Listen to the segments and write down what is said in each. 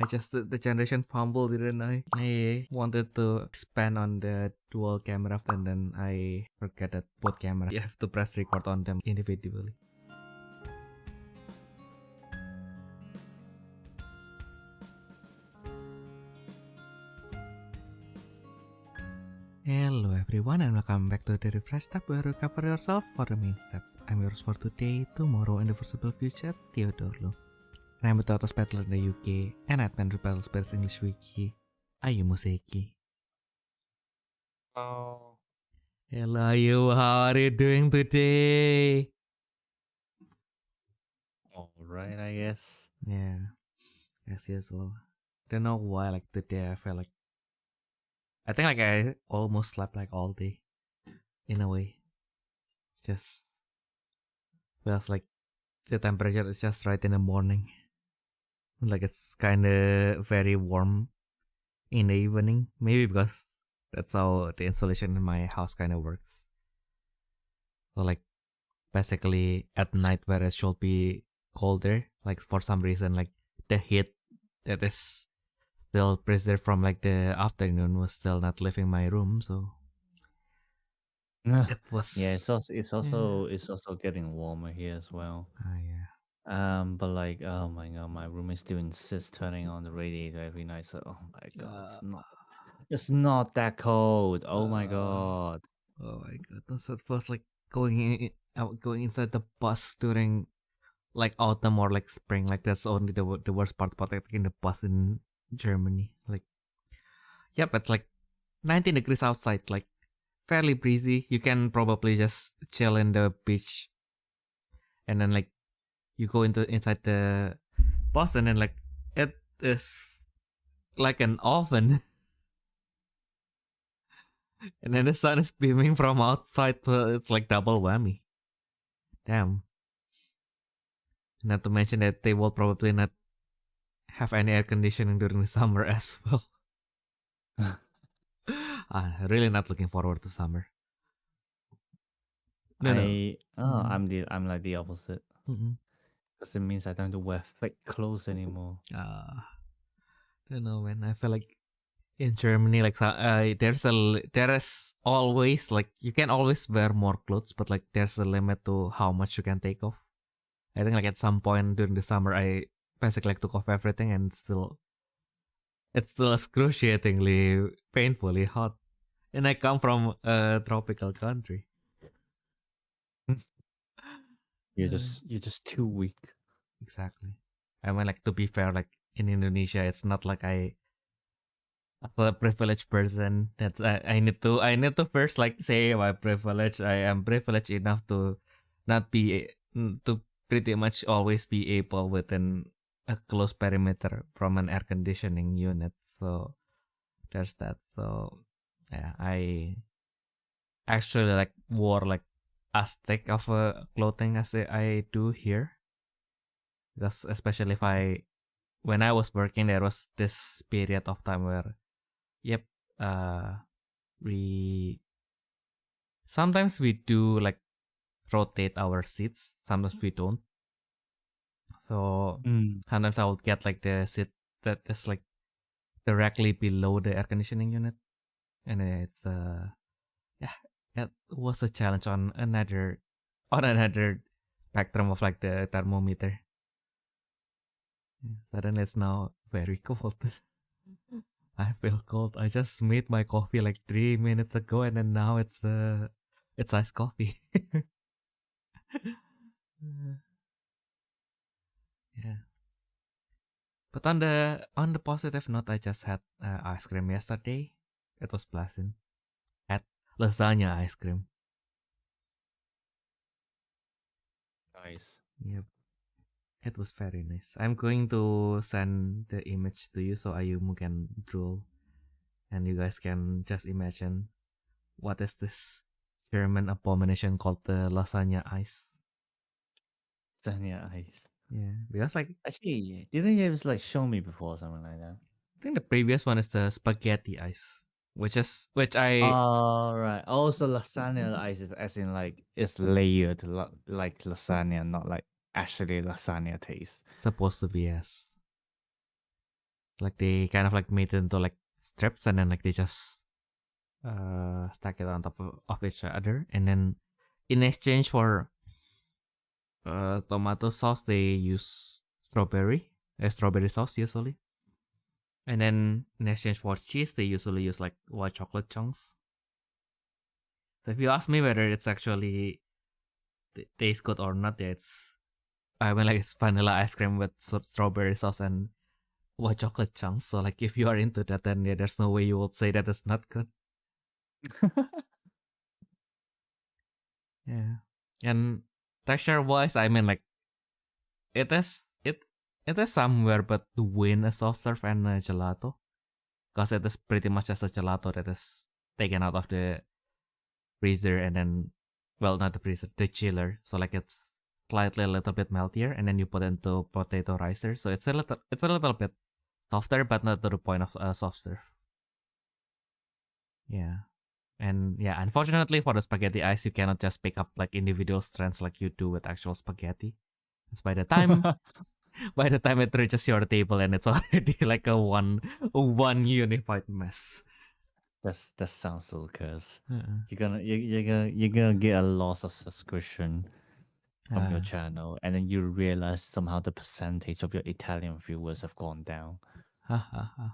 adjusted the generation fumble, didn't I? I wanted to expand on the dual camera and then I forget that both cameras, you have to press record on them individually. Hello everyone and welcome back to the Refresh Step where you cover yourself for the main step. I'm yours for today, tomorrow and the foreseeable future, Theodore Lu. And I'm a Totos Battler in the UK and Admin Rebel Spirits English Wiki, Ayumu Seiki. Oh. Hello Ayu, how are you doing today? Alright, I guess. Yeah, as usual. Don't know why, like today I felt like I think like I almost slept like all day, in a way. It's just feels like the temperature is just right in the morning. Like it's kind of very warm in the evening. Maybe because that's how the insulation in my house kind of works. So like basically at night where it should be colder, like for some reason like the heat that is still preserved from like the afternoon was still not leaving my room, so it was it's also getting warmer here as well. yeah. But like, oh my god, my roommate still insists turning on the radiator every night. So, oh my god, it's not that cold. Oh my god. Oh my god, so it was like going inside the bus during like autumn or like spring. Like that's only the worst part about taking the bus in Germany. Like, yep, it's like 19 degrees outside, like fairly breezy. You can probably just chill in the beach, and then like you go inside the bus, and then like it is like an oven. And then the sun is beaming from outside, so it's like double whammy. Damn. Not to mention that they will probably not have any air conditioning during the summer as well. I'm really not looking forward to summer. I'm like the opposite. Mm-hmm. Because it means I don't have to wear thick clothes anymore. Don't know, man. I feel like in Germany, like there is always like you can always wear more clothes, but like there's a limit to how much you can take off. I think like at some point during the summer, I basically like took off everything, and it's still excruciatingly painfully hot. And I come from a tropical country. You're just too weak. Exactly. I mean, like to be fair, like in Indonesia, it's not like as a privileged person that I need to first like say my privilege. I am privileged enough to not be to pretty much always be able within a close perimeter from an air conditioning unit. So there's that. So yeah, I actually like wore like as thick of a clothing as I do here, because especially when I was working, there was this period of time where yep, we sometimes we do like rotate our seats, sometimes we don't. So sometimes I would get like the seat that is like directly below the air conditioning unit, and it's yeah, it was a challenge on another spectrum of like the thermometer. Suddenly it's now very cold. I feel cold. I just made my coffee like 3 minutes ago, and then now it's iced coffee. Yeah. But on the positive note, I just had ice cream yesterday. It was pleasant. Had lasagna ice cream. Nice. Yep. It was very nice. I'm going to send the image to you so Ayumu can drool, and you guys can just imagine what is this German abomination called the lasagna ice. Lasagna ice. Yeah, because like actually, didn't you just like show me before or something like that? I think the previous one is the spaghetti ice, which I. Oh right. Also, lasagna ice is as in like it's layered like lasagna, not like actually lasagna taste. Supposed to be, yes. Like they kind of like made it into like strips, and then like they just stack it on top of each other, and then in exchange for tomato sauce, they use strawberry sauce usually. And then in exchange for cheese, they usually use like white chocolate chunks. So if you ask me whether it's actually tastes good or not, yeah, it's vanilla ice cream with strawberry sauce and white chocolate chunks. So like if you are into that, then yeah, there's no way you would say that it's not good. Yeah. And texture wise, I mean like it is somewhere between a soft serve and a gelato, because it is pretty much just a gelato that is taken out of the freezer and then, well, not the freezer, the chiller. So like it's slightly a little bit meltier, and then you put into potato ricer. So it's a little bit softer, but not to the point of a soft serve. Yeah. And yeah, unfortunately for the spaghetti ice, you cannot just pick up like individual strands like you do with actual spaghetti. Because by the time it reaches your table, and it's already like a one unified mess. That sounds so cursed. You're gonna get a loss of subscription from your channel, and then you realize somehow the percentage of your Italian viewers have gone down.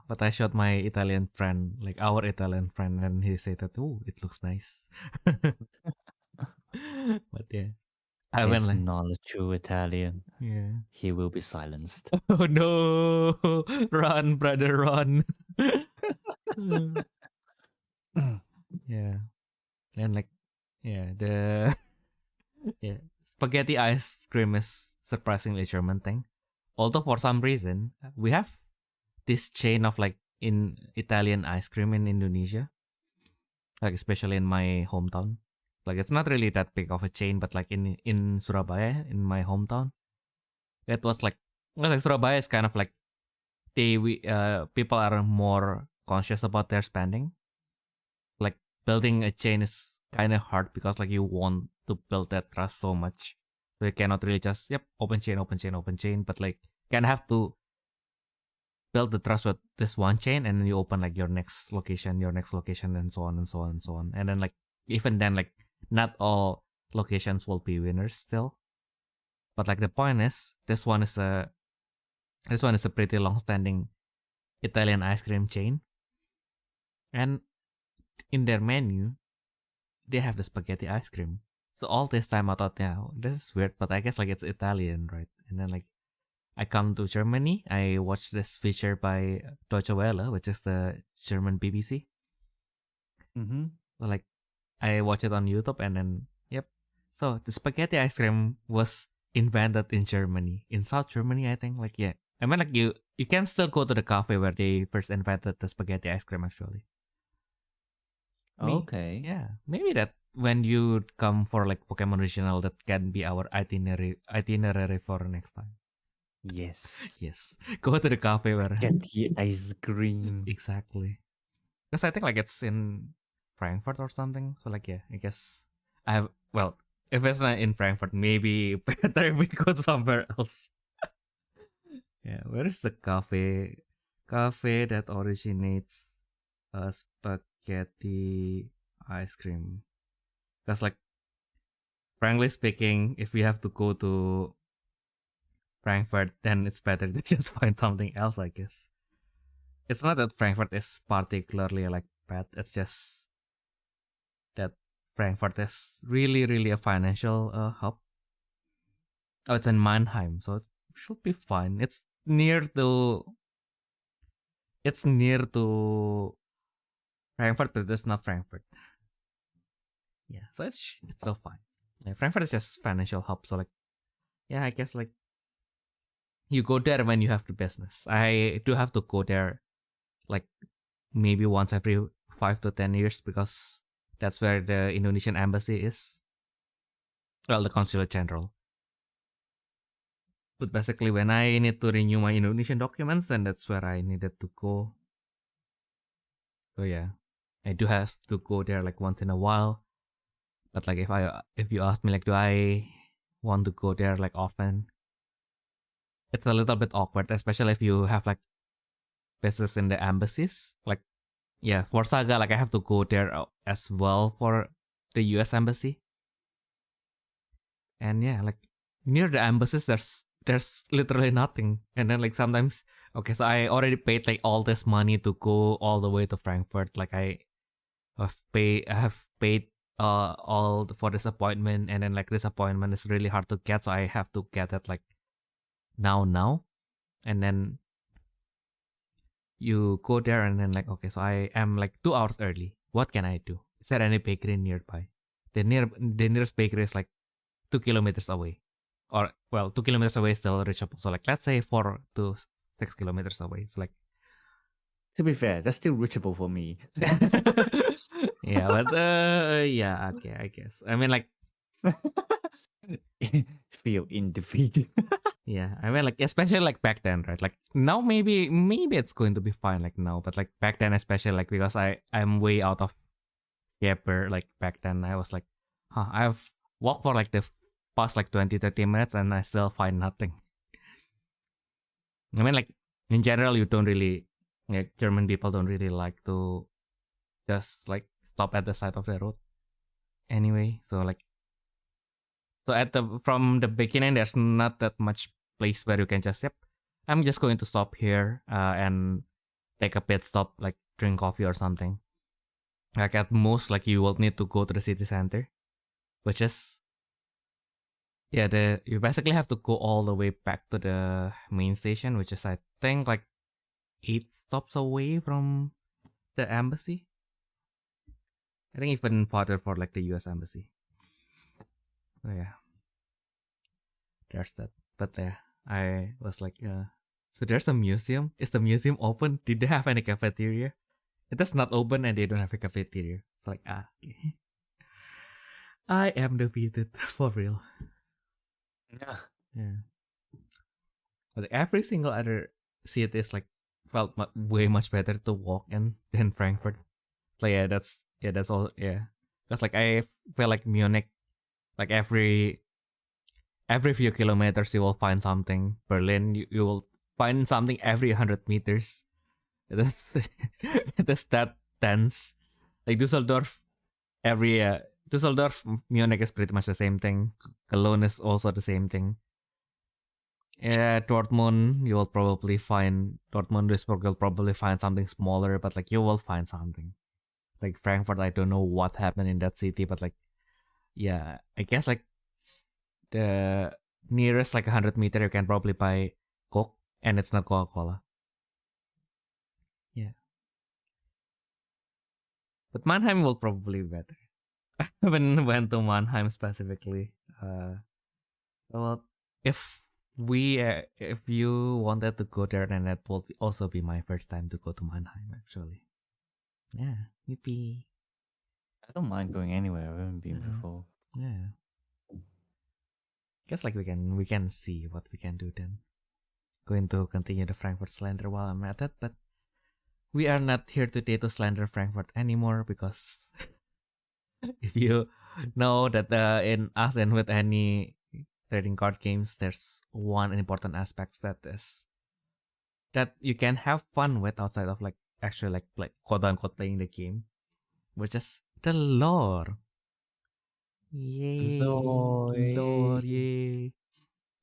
But I showed my Italian friend, like our Italian friend, and he said that, oh, it looks nice. But yeah, I went He's like, not a true Italian. yeah. He will be silenced. Oh no! Run, brother, run! Yeah, and like, yeah, yeah, spaghetti ice cream is surprisingly a German thing. Although for some reason we have this chain of like in Italian ice cream in Indonesia, like especially in my hometown. Like it's not really that big of a chain, but like in Surabaya, in my hometown, it was like Surabaya is kind of like people are more conscious about their spending. Like building a chain is kind of hard because like you want to build that trust so much, so you cannot really just open chain, but like kind of have to build the trust with this one chain, and then you open like your next location, and so on and so on and so on. And then like even then, like not all locations will be winners still. But like the point is, this one is a pretty long-standing Italian ice cream chain, and in their menu, they have the spaghetti ice cream. So all this time I thought, yeah, this is weird, but I guess like it's Italian, right? And then like I come to Germany, I watched this feature by Deutsche Welle, which is the German BBC. Mm-hmm. So like I watched it on YouTube, and then so the spaghetti ice cream was invented in Germany, in South Germany, I think. Like, yeah, I mean, like you can still go to the cafe where they first invented the spaghetti ice cream, actually. Okay. Yeah, maybe that when you come for like Pokemon Regional, that can be our itinerary for next time. Yes. Yes, go to the cafe where get the ice cream. Exactly. Because I think like it's in Frankfurt or something. So like, yeah, I guess if it's not in Frankfurt, maybe better if we go somewhere else. Yeah, where is the cafe? Cafe that originates a spaghetti ice cream. Because like, frankly speaking, if we have to go to Frankfurt, then it's better to just find something else, I guess. It's not that Frankfurt is particularly like bad. It's just that Frankfurt is really, really a financial hub. Oh, it's in Mannheim, so it should be fine. It's near to Frankfurt, but it's not Frankfurt. Yeah, so it's still fine. Yeah, Frankfurt is just financial hub, so like, yeah, I guess like you go there when you have the business. I do have to go there like maybe once every 5 to 10 years, because that's where the Indonesian embassy is. Well, the consulate general. But basically, when I need to renew my Indonesian documents, then that's where I needed to go. So yeah, I do have to go there like once in a while. But like if you ask me like, do I want to go there like often? It's a little bit awkward, especially if you have like bases in the embassies. Like, yeah, for Saga, like I have to go there as well for the US embassy. And yeah, like near the embassies, there's literally nothing. And then like sometimes, okay, so I already paid like all this money to go all the way to Frankfurt. Like I have paid all for this appointment, and then like this appointment is really hard to get, so I have to get it like now, and then you go there and then like, okay, so I am like 2 hours early. What can I do? Is there any bakery nearby? The nearest bakery is like 2 kilometers away, or well, 2 kilometers away is still reachable. So like let's say 4 to 6 kilometers away. So like, to be fair, that's still reachable for me. yeah, but yeah, okay, I guess. I mean like, Feel in defeat. yeah, I mean like especially like back then, right? Like now maybe it's going to be fine like now, but like back then especially like because I'm way out of Kepler. Like back then I was like, I've walked for like the past like 20-30 minutes and I still find nothing. I mean like in general you don't really, like German people don't really like to just like stop at the side of the road anyway. So like, so from the beginning there's not that much place where you can just, yep, I'm just going to stop here and take a pit stop, like drink coffee or something. Like at most like you will need to go to the city center, which is, yeah, you basically have to go all the way back to the main station, which is I think like 8 stops away from the embassy. I think even farther for like the US embassy. So yeah, there's that. But yeah, I was like, so there's a museum. Is the museum open? Did they have any cafeteria? It is not open and they don't have a cafeteria. It's like, okay. I am defeated for real. Yeah. But every single other city is like felt way much better to walk in than Frankfurt. So yeah, that's all. Yeah, because like I feel like Munich, like every few kilometers you will find something. Berlin, you will find something every 100 meters. It is that tense. Like Dusseldorf, Dusseldorf, Munich is pretty much the same thing. Cologne is also the same thing. Yeah, Dortmund, Duisburg, you'll probably find something smaller, but like you will find something. Like Frankfurt, I don't know what happened in that city, but like, yeah, I guess like the nearest like 100 meter you can probably buy Coke, and it's not Coca-Cola. Yeah. But Mannheim will probably be better. I haven't went to Mannheim specifically. Well, if you wanted to go there, then that will also be my first time to go to Mannheim, actually. Yeah, yippee. I don't mind going anywhere. I haven't been before. Yeah. Guess like we can see what we can do then. Going to continue the Frankfurt slander while I'm at it, but we are not here today to slander Frankfurt anymore, because if you know that in As and with any trading card games, there's one important aspect that you can have fun with outside of like actually like quote unquote playing the game, which is the lore. Yay! Lore, yay!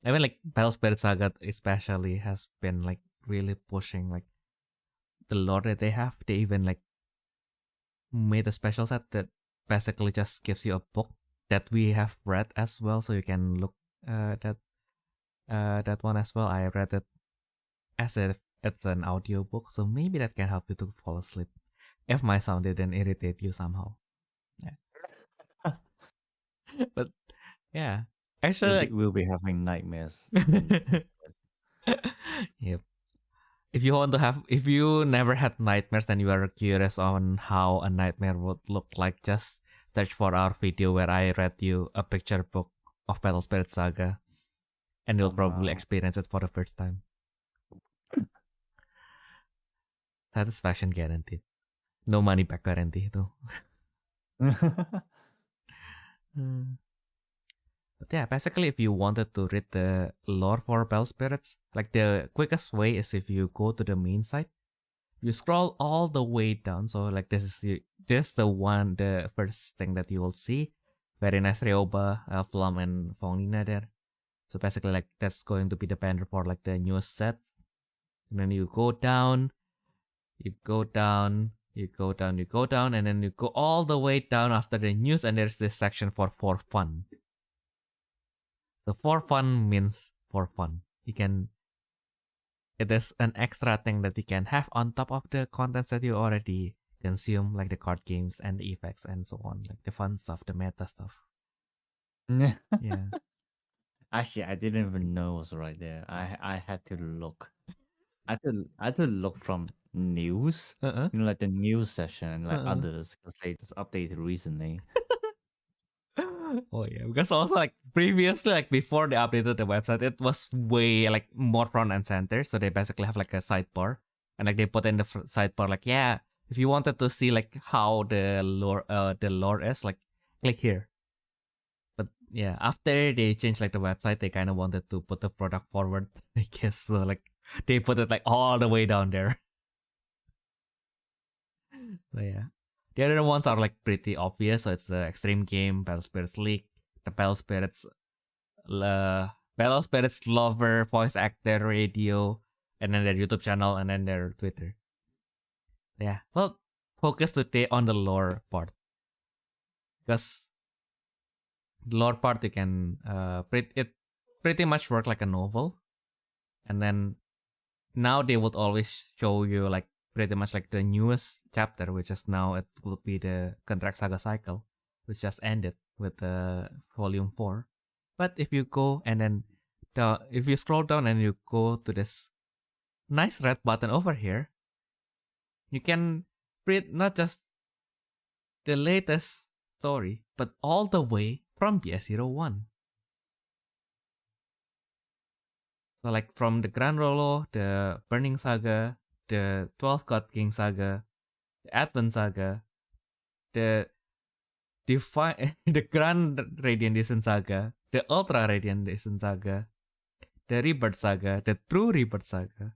I mean, like Battle Spirit Saga especially has been like really pushing like the lore that they have. They even like made a special set that basically just gives you a book that we have read as well, so you can look that one as well. I read it as if it's an audio book, so maybe that can help you to fall asleep if my sound didn't irritate you somehow. Yeah. But yeah, actually, like we'll be having nightmares. Yep. If you never had nightmares and you are curious on how a nightmare would look like, just search for our video where I read you a picture book of Battle Spirit Saga, and you'll probably experience it for the first time. Satisfaction guaranteed. No money back guarantee though. But yeah, basically if you wanted to read the lore for Battle Spirits, like the quickest way is if you go to the main site. you scroll all the way down. So like this is the first thing that you will see. Very nice Ryoba, Flum, and Faunina there. So basically, like that's going to be the banner for like the newest set. And then you go down, you go down, you go down, you go down, and then you go all the way down after the news, and there's this section for fun. So for fun means for fun. It is an extra thing that you can have on top of the contents that you already consume, like the card games and the effects and so on, like the fun stuff, the meta stuff. Yeah. Actually, I didn't even know it was right there. I had to look. I had to look from news, like the news session and like others, because they just updated recently. Oh yeah, because also like previously, like before they updated the website, it was way like more front and center. So they basically have like a sidebar, and like they put in the sidebar like, yeah, if you wanted to see like how the lore is, like click here. But yeah, after they changed like the website, they kind of wanted to put the product forward, I guess. So like they put it like all the way down there. So yeah. The other ones are like pretty obvious. So it's the Extreme Game, Battle Spirits League, the Battle Spirits Lover, voice actor, radio, and then their YouTube channel, and then their Twitter. Yeah. Well, focus today on the lore part. Because the lore part you can pretty much work like a novel. And then now they would always show you like pretty much like the newest chapter, which is now it would be the Contract Saga cycle, which just ended with volume 4. But if you go and then if you scroll down and you go to this nice red button over here, you can read not just the latest story, but all the way from BS01. So like from the Grand Rolo, the Burning Saga, the 12 God King Saga, the Advent Saga, the the Grand Radiant Descent Saga, the Ultra Radiant Descent Saga, the Rebirth Saga, the True Rebirth Saga,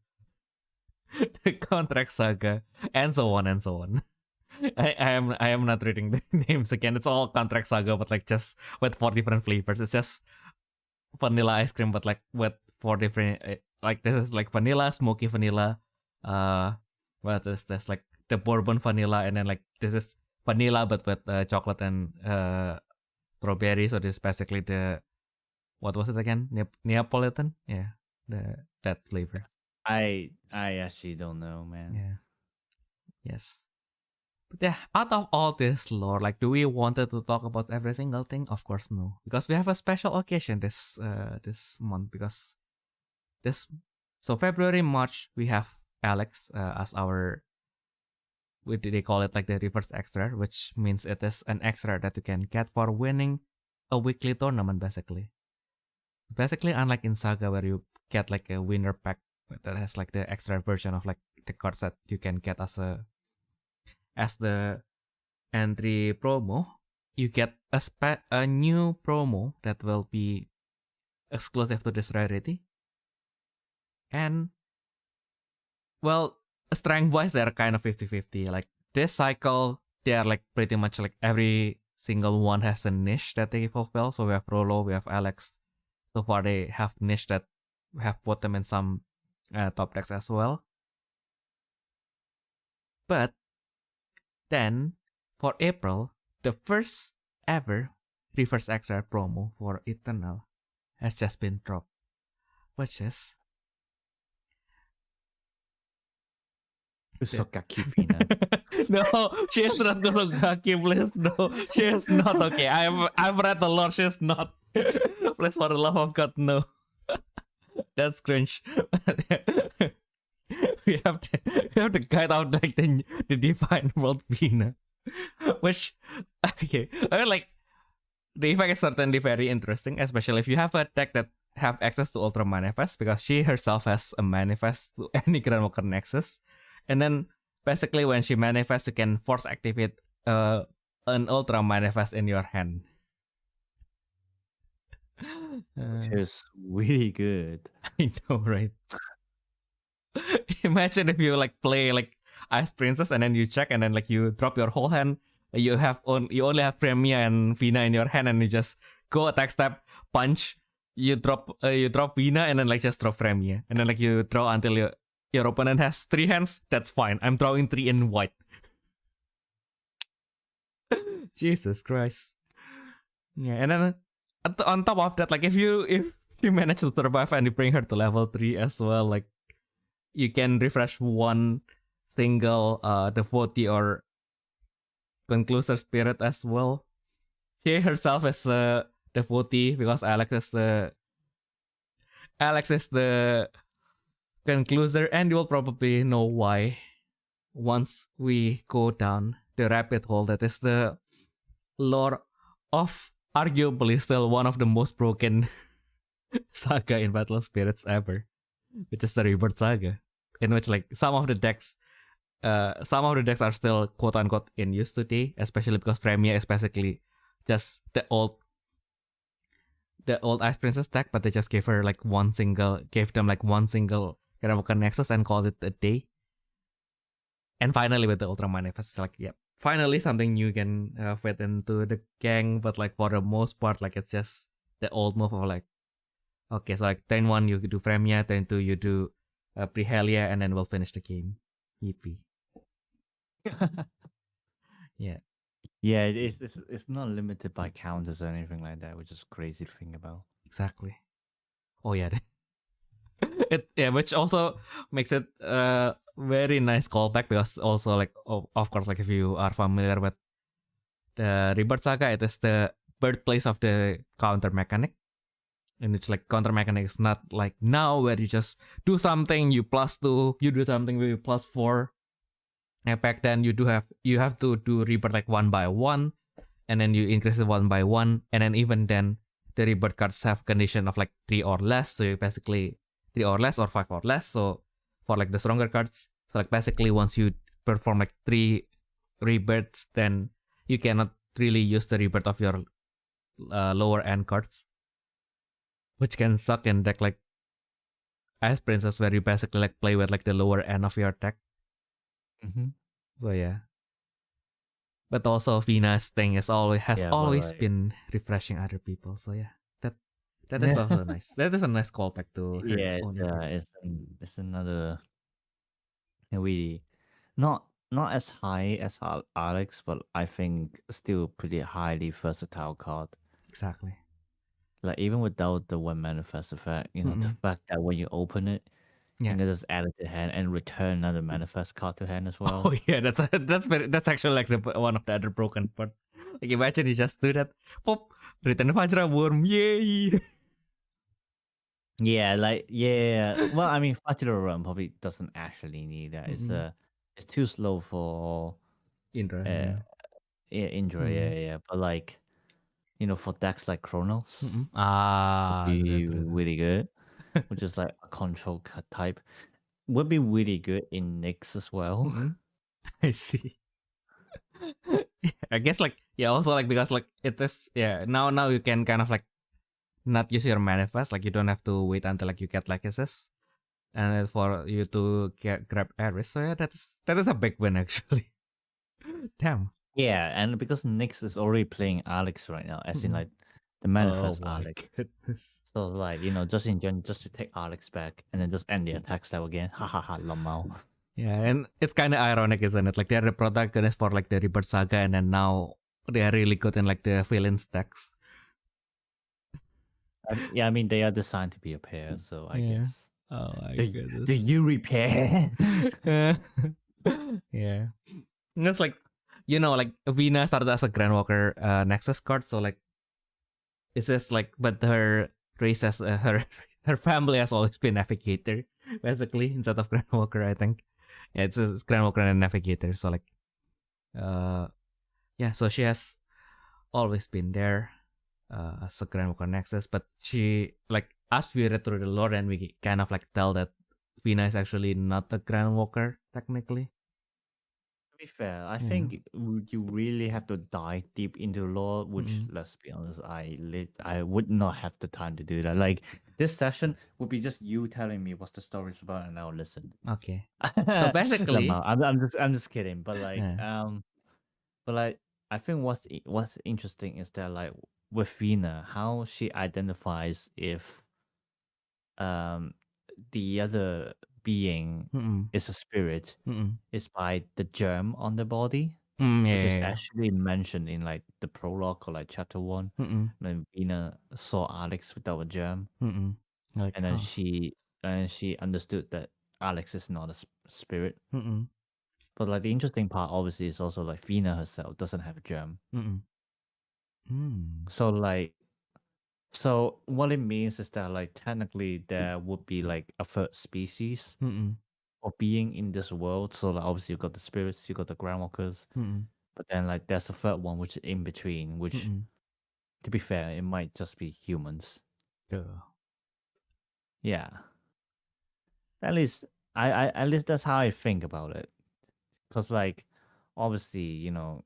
the Contract Saga, and so on and so on. I am not reading the names again. It's all Contract Saga, but like just with 4 different flavors. It's just vanilla ice cream, but like with 4 different. Like this is like vanilla, smoky vanilla. What is this? Like the bourbon vanilla, and then like this is vanilla but with chocolate and strawberry. So this is basically the, what was it again? Neapolitan? Yeah, that flavor. I actually don't know, man. Yeah. Yes. But yeah, out of all this lore, like, do we wanted to talk about every single thing? Of course, no, because we have a special occasion this month. Because February, March, we have Alex as our, they call it like the reverse extra, which means it is an extra that you can get for winning a weekly tournament, basically. Basically, unlike in Saga where you get like a winner pack that has like the extra version of like the cards that you can get as the entry promo, you get a new promo that will be exclusive to this rarity. And well, strength wise, they're kind of 50-50. Like this cycle, they are like pretty much like every single one has a niche that they fulfill. So we have Rolo, we have Alex. So far, they have niche that we have put them in some top decks as well. But then for April, the first ever reverse extra promo for Eternal has just been dropped, which is Usokaki Pina. No, she is not Usokaki, please. No, she is not. Okay, I've read the lore. She is not. Please, for the love of God, no. That's cringe. we have to guide out like the divine world Pina, which okay, I mean, like the effect is certainly very interesting, especially if you have a deck that have access to Ultra Manifest, because she herself has a manifest to any Grandwalker Nexus. And then basically when she manifests, you can force activate an Ultra Manifest in your hand. Which is really good. I know, right? Imagine if you like play like Ice Princess, and then you check, and then like you drop your whole hand. You only have Premia and Vina in your hand, and you just go attack step, punch. You drop Vina, and then like just drop Premia, and then like you draw until your opponent has 3 hands. That's fine. I'm drawing 3 in white. Jesus Christ. Yeah, and then on top of that, like if you manage to survive and you bring her to level 3 as well, like you can refresh one single devotee or concluser spirit as well. She herself is a devotee because Alex is the concluser, and you will probably know why once we go down the rabbit hole. That is the lore of arguably still one of the most broken saga in Battle of Spirits ever, which is the Rebirth Saga, in which like some of the decks are still quote unquote in use today, especially because Premia is basically just the old Ice Princess deck, but they just gave them like one single Karamokan Nexus and called it a day. And finally with the Ultra Manifest, like finally something new can fit into the gang, but like for the most part, like it's just the old move of like, okay, so like turn 1 you do Premia, turn 2 you do Prihelia, and then we'll finish the game. Yippee. Yeah. Yeah, it's not limited by counters or anything like that, which is crazy to think about. Exactly. Oh yeah. Which also makes it very nice callback, because also like of course, like if you are familiar with the Rebirth Saga, it is the birthplace of the counter mechanic. And it's like counter mechanic is not like now where you just do something, you +2, you do something with +4. And back then you have to do Rebirth like 1 by 1, and then you increase it 1 by 1, and then even then the Rebirth cards have condition of like 3 or less, so you basically 3 or less or 5 or less. So for like the stronger cards, so like basically once you perform like 3 Rebirths, then you cannot really use the Rebirth of your lower end cards, which can suck in deck like Ice Princess, where you basically like play with like the lower end of your deck. Mm-hmm. So yeah, but also Vina's thing has always been refreshing other people. So yeah, that is also nice. That is a nice callback to her. Yeah, it's another really not as high as Alex, but I think still pretty highly versatile card. Exactly. Like even without the 1 manifest effect, the fact that when you open it, you can just add it to hand and return another manifest card to hand as well. Oh yeah, that's actually like one of the other broken part. Like imagine you just do that, pop, return Vajra Worm, yay! Yeah, well, I mean, Fajra Run probably doesn't actually need that. It's too slow for Indra. Indra, yeah. But like, for decks like Chronos, would be really good, which is like a control type. Would be really good in Nyx as well. I see. I guess like also like because like it is now you can kind of like not use your manifest, like you don't have to wait until like you get legacies and for you to grab Ares. So yeah, that is a big win actually. Damn. Yeah, and because Nyx is already playing Alex right now, as in like the manifest Alex. Goodness. So like just in general, just to take Alex back and then just end the attack style again. Ha ha ha, lamau. Yeah, and it's kind of ironic, isn't it? Like they're the protagonists for like the Rebirth Saga, and then now they are really good in like the villain stacks. Yeah, I mean they are designed to be a pair, so I guess. Oh my goodness. Do you repair? Yeah. It's like like Vina started as a Grandwalker Nexus card, so like it's just like, but her race as her family has always been Navigator basically instead of Grandwalker, I think. Yeah, it's Grandwalker and Navigator, so like so she has always been there as a Grandwalker Nexus, but she like as we read through the lore and we kind of like tell that Vina is actually not a Grandwalker technically. To be fair, I think you really have to dive deep into lore, which let's be honest, I would not have the time to do that. Like this session will be just you telling me what the story's about, and I'll listen. Okay. So basically, I'm just kidding. But like, yeah. I think what's interesting is that like with Vina, how she identifies if the other being Mm-mm. is a spirit Mm-mm. is by the germ on the body, Yeah, which is yeah, actually mentioned in like the prologue or like chapter 1. Mm-mm. When Vina saw Alex without a germ, Mm-mm. Like, and then she understood that Alex is not a spirit. Mm-mm. But like the interesting part, obviously, is also like Vina herself doesn't have a germ. Mm-mm. Mm. So what it means is that like technically there would be like a third species Mm-mm. of being in this world. So like obviously you got the spirits, you got the groundwalkers, Mm-mm. but then like there's a third one which is in between, which Mm-mm. to be fair, it might just be humans. Duh. Yeah. At least at least that's how I think about it. Cause like obviously, you know,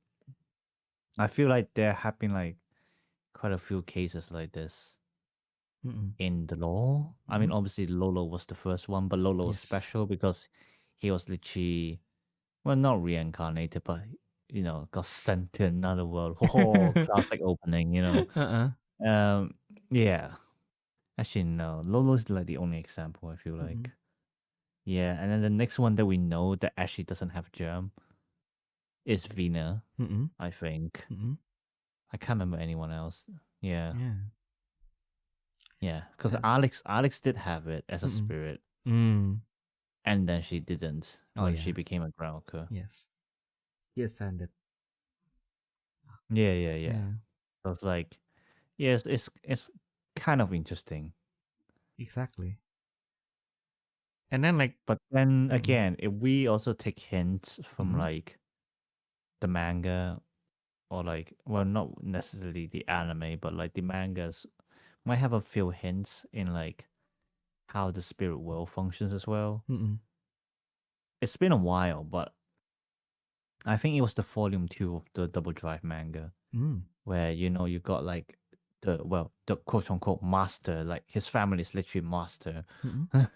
I feel like there have been like quite a few cases like this Mm-mm. in the law. I mean, Mm-hmm. obviously Lolo was the first one, but Lolo was Yes. special because he was literally, well, not reincarnated, but you know, got sent to another world. Oh, classic opening, you know. Uh-uh. Um, yeah. Actually, no. Lolo's like the only example. I feel Mm-mm. like, yeah. And then the next one that we know that actually doesn't have germ is Vina. Mm-mm. I think Mm-mm. I can't remember anyone else. Yeah, Yeah. yeah. Because Uh, Alex did have it as a Mm-mm. spirit, Mm. and then she didn't Oh when she yeah. became a groundworker. Yes. He ascended. Yeah, yeah, yeah. Yeah. So it's like, yes, it's kind of interesting. Exactly. And then like. But then Mm-mm. again, if we also take hints from Mm-mm. like the manga or like, well, not necessarily the anime, but like the mangas might have a few hints in like how the spirit world functions as well. Mm-mm. It's been a while, but I think it was the volume 2 of the Double Drive manga Mm. where you know you got like the quote unquote master, like his family is literally master, Mm-mm.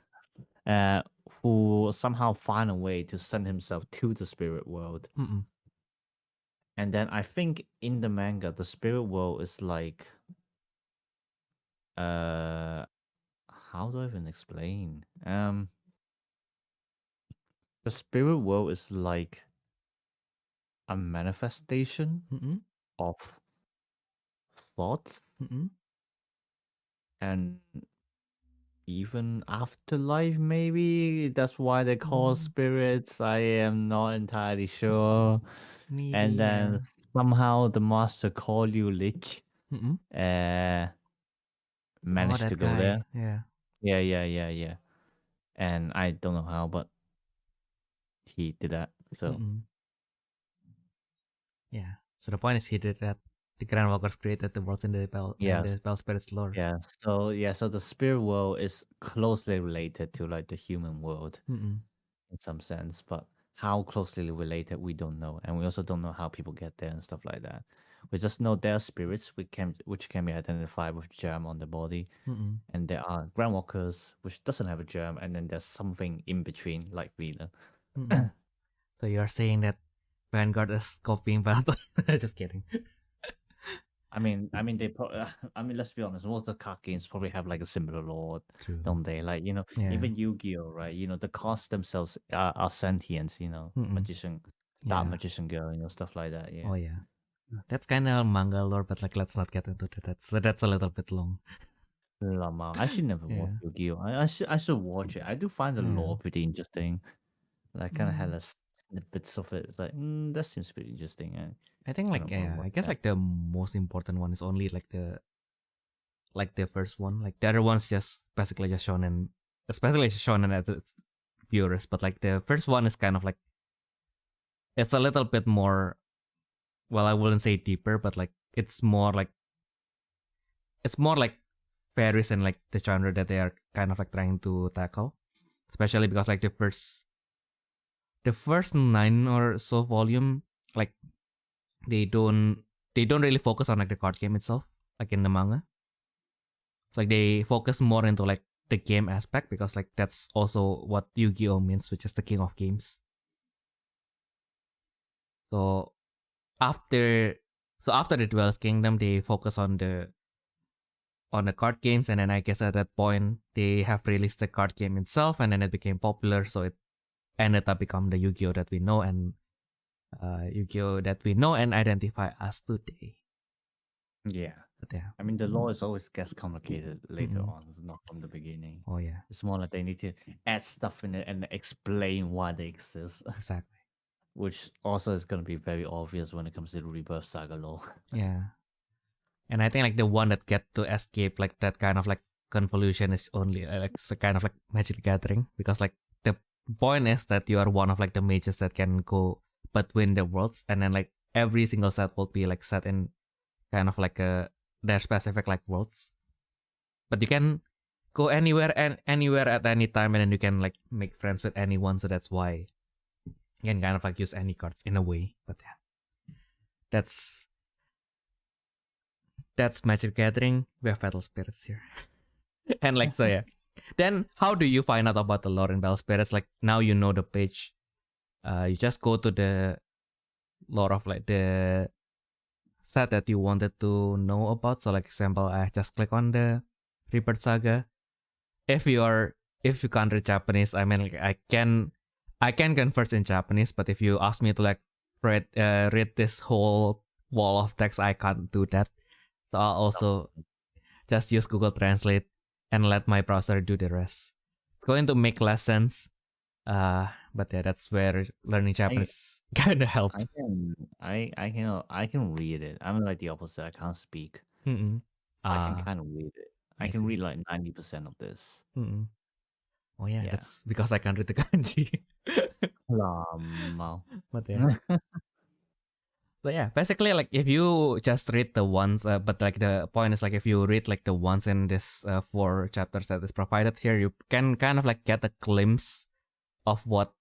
uh, who somehow find a way to send himself to the spirit world. Mm-mm. And then I think in the manga, the spirit world is like, uh, how do I even explain? The spirit world is like a manifestation Mm-mm. of thoughts Mm-mm. and even afterlife, maybe that's why they call Mm. spirits. I am not entirely sure. Maybe, And yeah. then somehow the master call you lich, Mm-mm. uh Oh, managed to that go there. guy. Yeah. Yeah. And I don't know how, but he did that. So Mm-mm. Yeah. So the point is he did that. The Grand Walkers created the world in yes, the Bell Spirit's lore. so the spirit world is closely related to like the human world Mm-mm. in some sense, but how closely related we don't know, and we also don't know how people get there and stuff like that. We just know there are spirits which can be identified with germ on the body, Mm-mm. and there are groundwalkers which doesn't have a germ, and then there's something in between like Vina. Mm-mm. So you're saying that Vanguard is copying Battle? Just kidding. I mean, I mean, let's be honest. Most of the card games probably have like a similar lore, True. don't they? Like, you know, Yeah. even Yu-Gi-Oh, right? You know, the cards themselves are sentient. You know, Mm-mm. magician, dark Yeah. magician girl, you know, stuff like that. Yeah. Oh yeah. That's kind of manga lore, but like let's not get into that. That's a little bit long. Lama. I should never watch Yeah. Yu-Gi-Oh. I should watch it. I do find the Yeah. lore pretty interesting. Like, kind of had Mm. a snippets of it. It's like, that seems pretty interesting. I think I like don't want to yeah, watch I guess that. like the most important one is only like the first one. Like the other one's just basically just shonen, especially shonen at its purest. But like the first one is kind of like it's a little bit more. Well, I wouldn't say deeper, but like it's more like fairies and like the genre that they are kind of like trying to tackle. Especially because like the first 9 or so volume, like they don't they don't really focus on like the card game itself, like in the manga. So like they focus more into like the game aspect because like that's also what Yu-Gi-Oh means, which is the king of games. So after the Duelist Kingdom, they focus on the card games, and then I guess at that point they have released the card game itself, and then it became popular, so it ended up becoming the Yu-Gi-Oh that we know and identify as today. Yeah. But yeah. I mean, the lore is always gets complicated later on. It's not from the beginning. Oh yeah. It's more like they need to add stuff in it and explain why they exist. Exactly. Which also is going to be very obvious when it comes to the Rebirth Saga lore. Yeah. And I think like the one that get to escape like that kind of like convolution is only like it's a kind of like Magic Gathering, because like the point is that you are one of like the mages that can go between the worlds, and then like every single set will be like set in kind of like their specific like worlds, but you can go anywhere and anywhere at any time, and then you can like make friends with anyone, so that's why you can kind of like use any cards in a way. But yeah, that's Magic Gathering. We have Battle Spirits here. And like, so yeah. Then how do you find out about the lore in Battle Spirits? Like now you know the page. You just go to the lore of like the set that you wanted to know about. So like example, I just click on the Rebirth Saga. If you can't read Japanese, I mean like I can converse in Japanese, but if you ask me to like read this whole wall of text, I can't do that. So I'll also just use Google Translate and let my browser do the rest. It's going to make less sense. But yeah, that's where learning Japanese kind of helps. I can read it. I'm like the opposite. I can't speak. Mm-mm. I can kind of read it. I can read like 90% of this. Mm-mm. Oh yeah, that's because I can't read the kanji. But yeah. So yeah, basically like if you just read the ones, but like the point is like if you read like the ones in this 4 chapters that is provided here, you can kind of like get a glimpse of what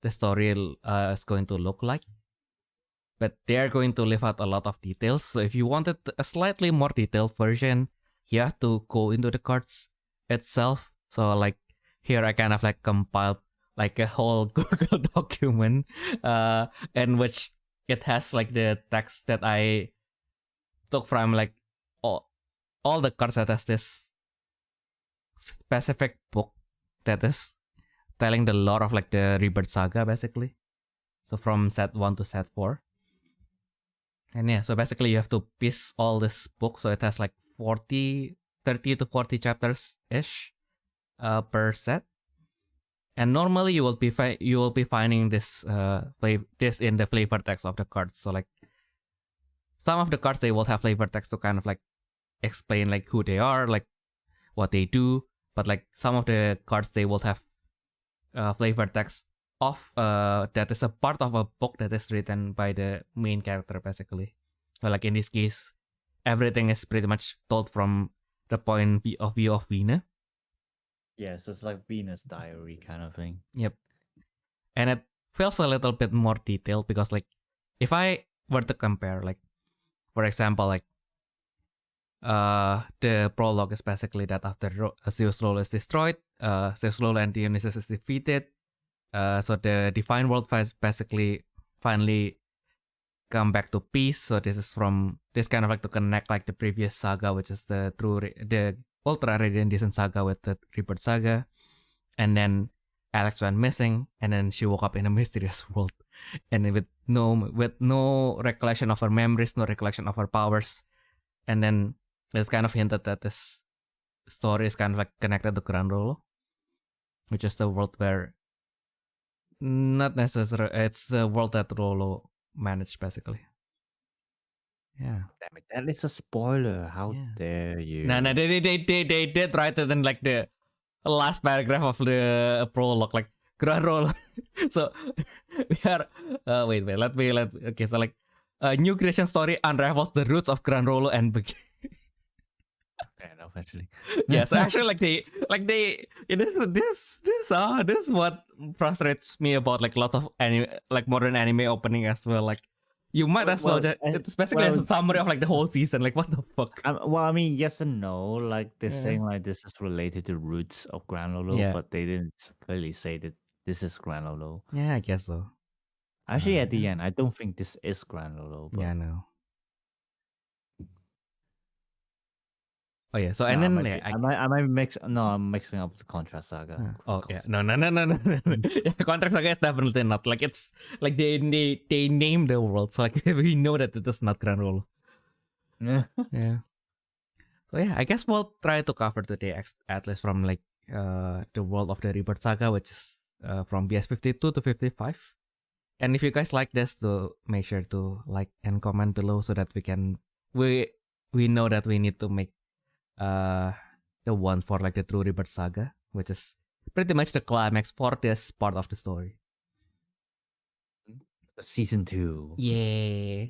the story is going to look like. But they are going to leave out a lot of details. So if you wanted a slightly more detailed version, you have to go into the cards itself. So like here I kind of like compiled like a whole Google document in which it has like the text that I took from like all the cards that has this specific book that is telling the lore of like the Rebirth Saga basically. So from set 1 to set 4. And yeah, so basically you have to piece all this book. So it has like 30 to 40 chapters ish per set. And normally you will be finding this this in the flavor text of the cards. So like some of the cards they will have flavor text to kind of like explain like who they are, like what they do. But like some of the cards they will have flavor text of that is a part of a book that is written by the main character basically. So like in this case, everything is pretty much told from the point of view of Vina. Yeah, so it's like Venus diary kind of thing. Yep. And it feels a little bit more detailed because like if I were to compare, like for example, like the prologue is basically that after Zeus' role is destroyed, Zeus' role and Dionysus is defeated. So the Divine World fights basically finally come back to peace. So this is from this kind of like to connect like the previous saga, which is the Ultra Radiant Descent Saga with the Rebirth Saga. And then Alex went missing, and then she woke up in a mysterious world, and with no recollection of her memories, no recollection of her powers. And then it's kind of hinted that this story is kind of like connected to Gran Rolo, which is the world where not necessarily it's the world that Rolo managed basically. Yeah. Damn it, that is a spoiler. How dare you? No, they did write it in like the last paragraph of the prologue, like Gran Rolo. So we are wait, okay, so like a new creation story unravels the roots of Gran Rolo and Fair enough, actually. Yeah, so actually this is what frustrates me about like a lot of anime, like modern anime opening as well. Like You might as well just, it's basically a summary of like the whole season. Like, what the fuck? Well, I mean, yes and no. Like they're saying like this is related to roots of Granolo, but they didn't clearly say that this is Granolo. Yeah, I guess so. Actually, at the end, I don't think this is Granolo. But... Yeah, no. Oh yeah, so and then I might mix. No, I'm mixing up the Contrast Saga. Oh yeah, no. Yeah, Contrast Saga is definitely not like it's like they name the world, so like we know that it is not Grand Rolo. Yeah. So yeah, I guess we'll try to cover today at least from like the world of the Rebirth Saga, which is from BS 52 to 55. And if you guys like this, to make sure to like and comment below so that we know that we need to make the one for like the true Rebirth Saga, which is pretty much the climax for this part of the story. Season 2. Yeah.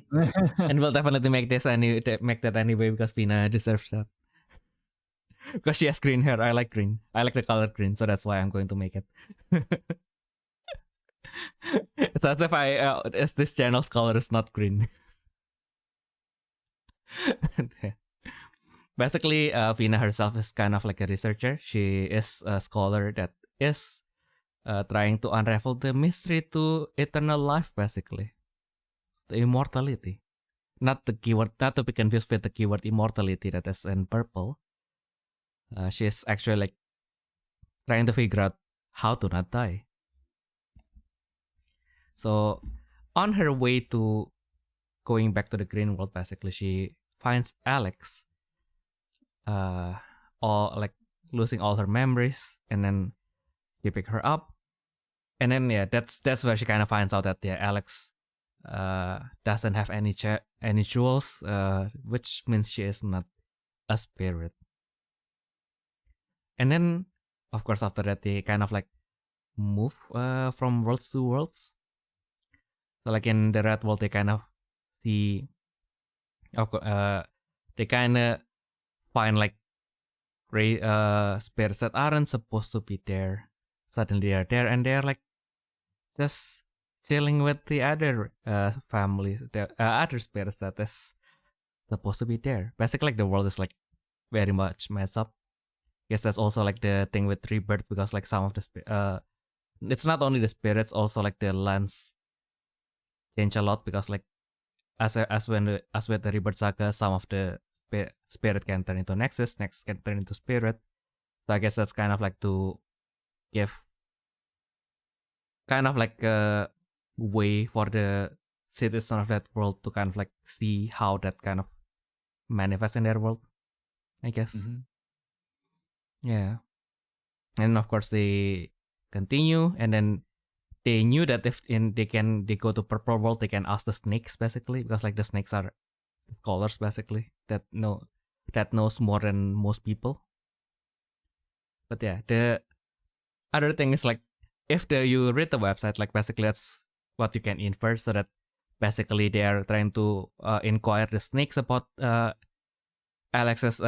And we'll definitely make that anyway because Vina deserves that. Because she has green hair. I like green. I like the color green, so that's why I'm going to make it. It's as if as this channel's color is not green. Basically, Vina herself is kind of like a researcher. She is a scholar that is trying to unravel the mystery to eternal life, basically. The immortality. Not to be confused with the keyword immortality that is in purple. She is actually like trying to figure out how to not die. So, on her way to going back to the green world, basically, she finds Alex all like losing all her memories, and then they pick her up, and then that's where she kind of finds out that Alex doesn't have any jewels, which means she is not a spirit. And then of course after that they kind of like move from worlds to worlds. So like in the red world they kind of see they kind of find like spirits that aren't supposed to be there. Suddenly they're there, and they're like just chilling with the other families, the other spirits that is supposed to be there. Basically, like the world is like very much messed up. Guess that's also like the thing with Rebirth, because like some of the it's not only the spirits, also like the lands change a lot, because like as with the Rebirth Saga, some of the spirit can turn into Nexus can turn into spirit. So I guess that's kind of like to give kind of like a way for the citizen of that world to kind of like see how that kind of manifests in their world, I guess. Mm-hmm. Yeah. And of course they continue, and then they knew that if they go to purple world, they can ask the snakes, basically, because like the snakes are scholars, basically, that knows more than most people. But yeah, the other thing is like, if you read the website, like basically that's what you can infer, so that basically they are trying to inquire the snakes about Alex's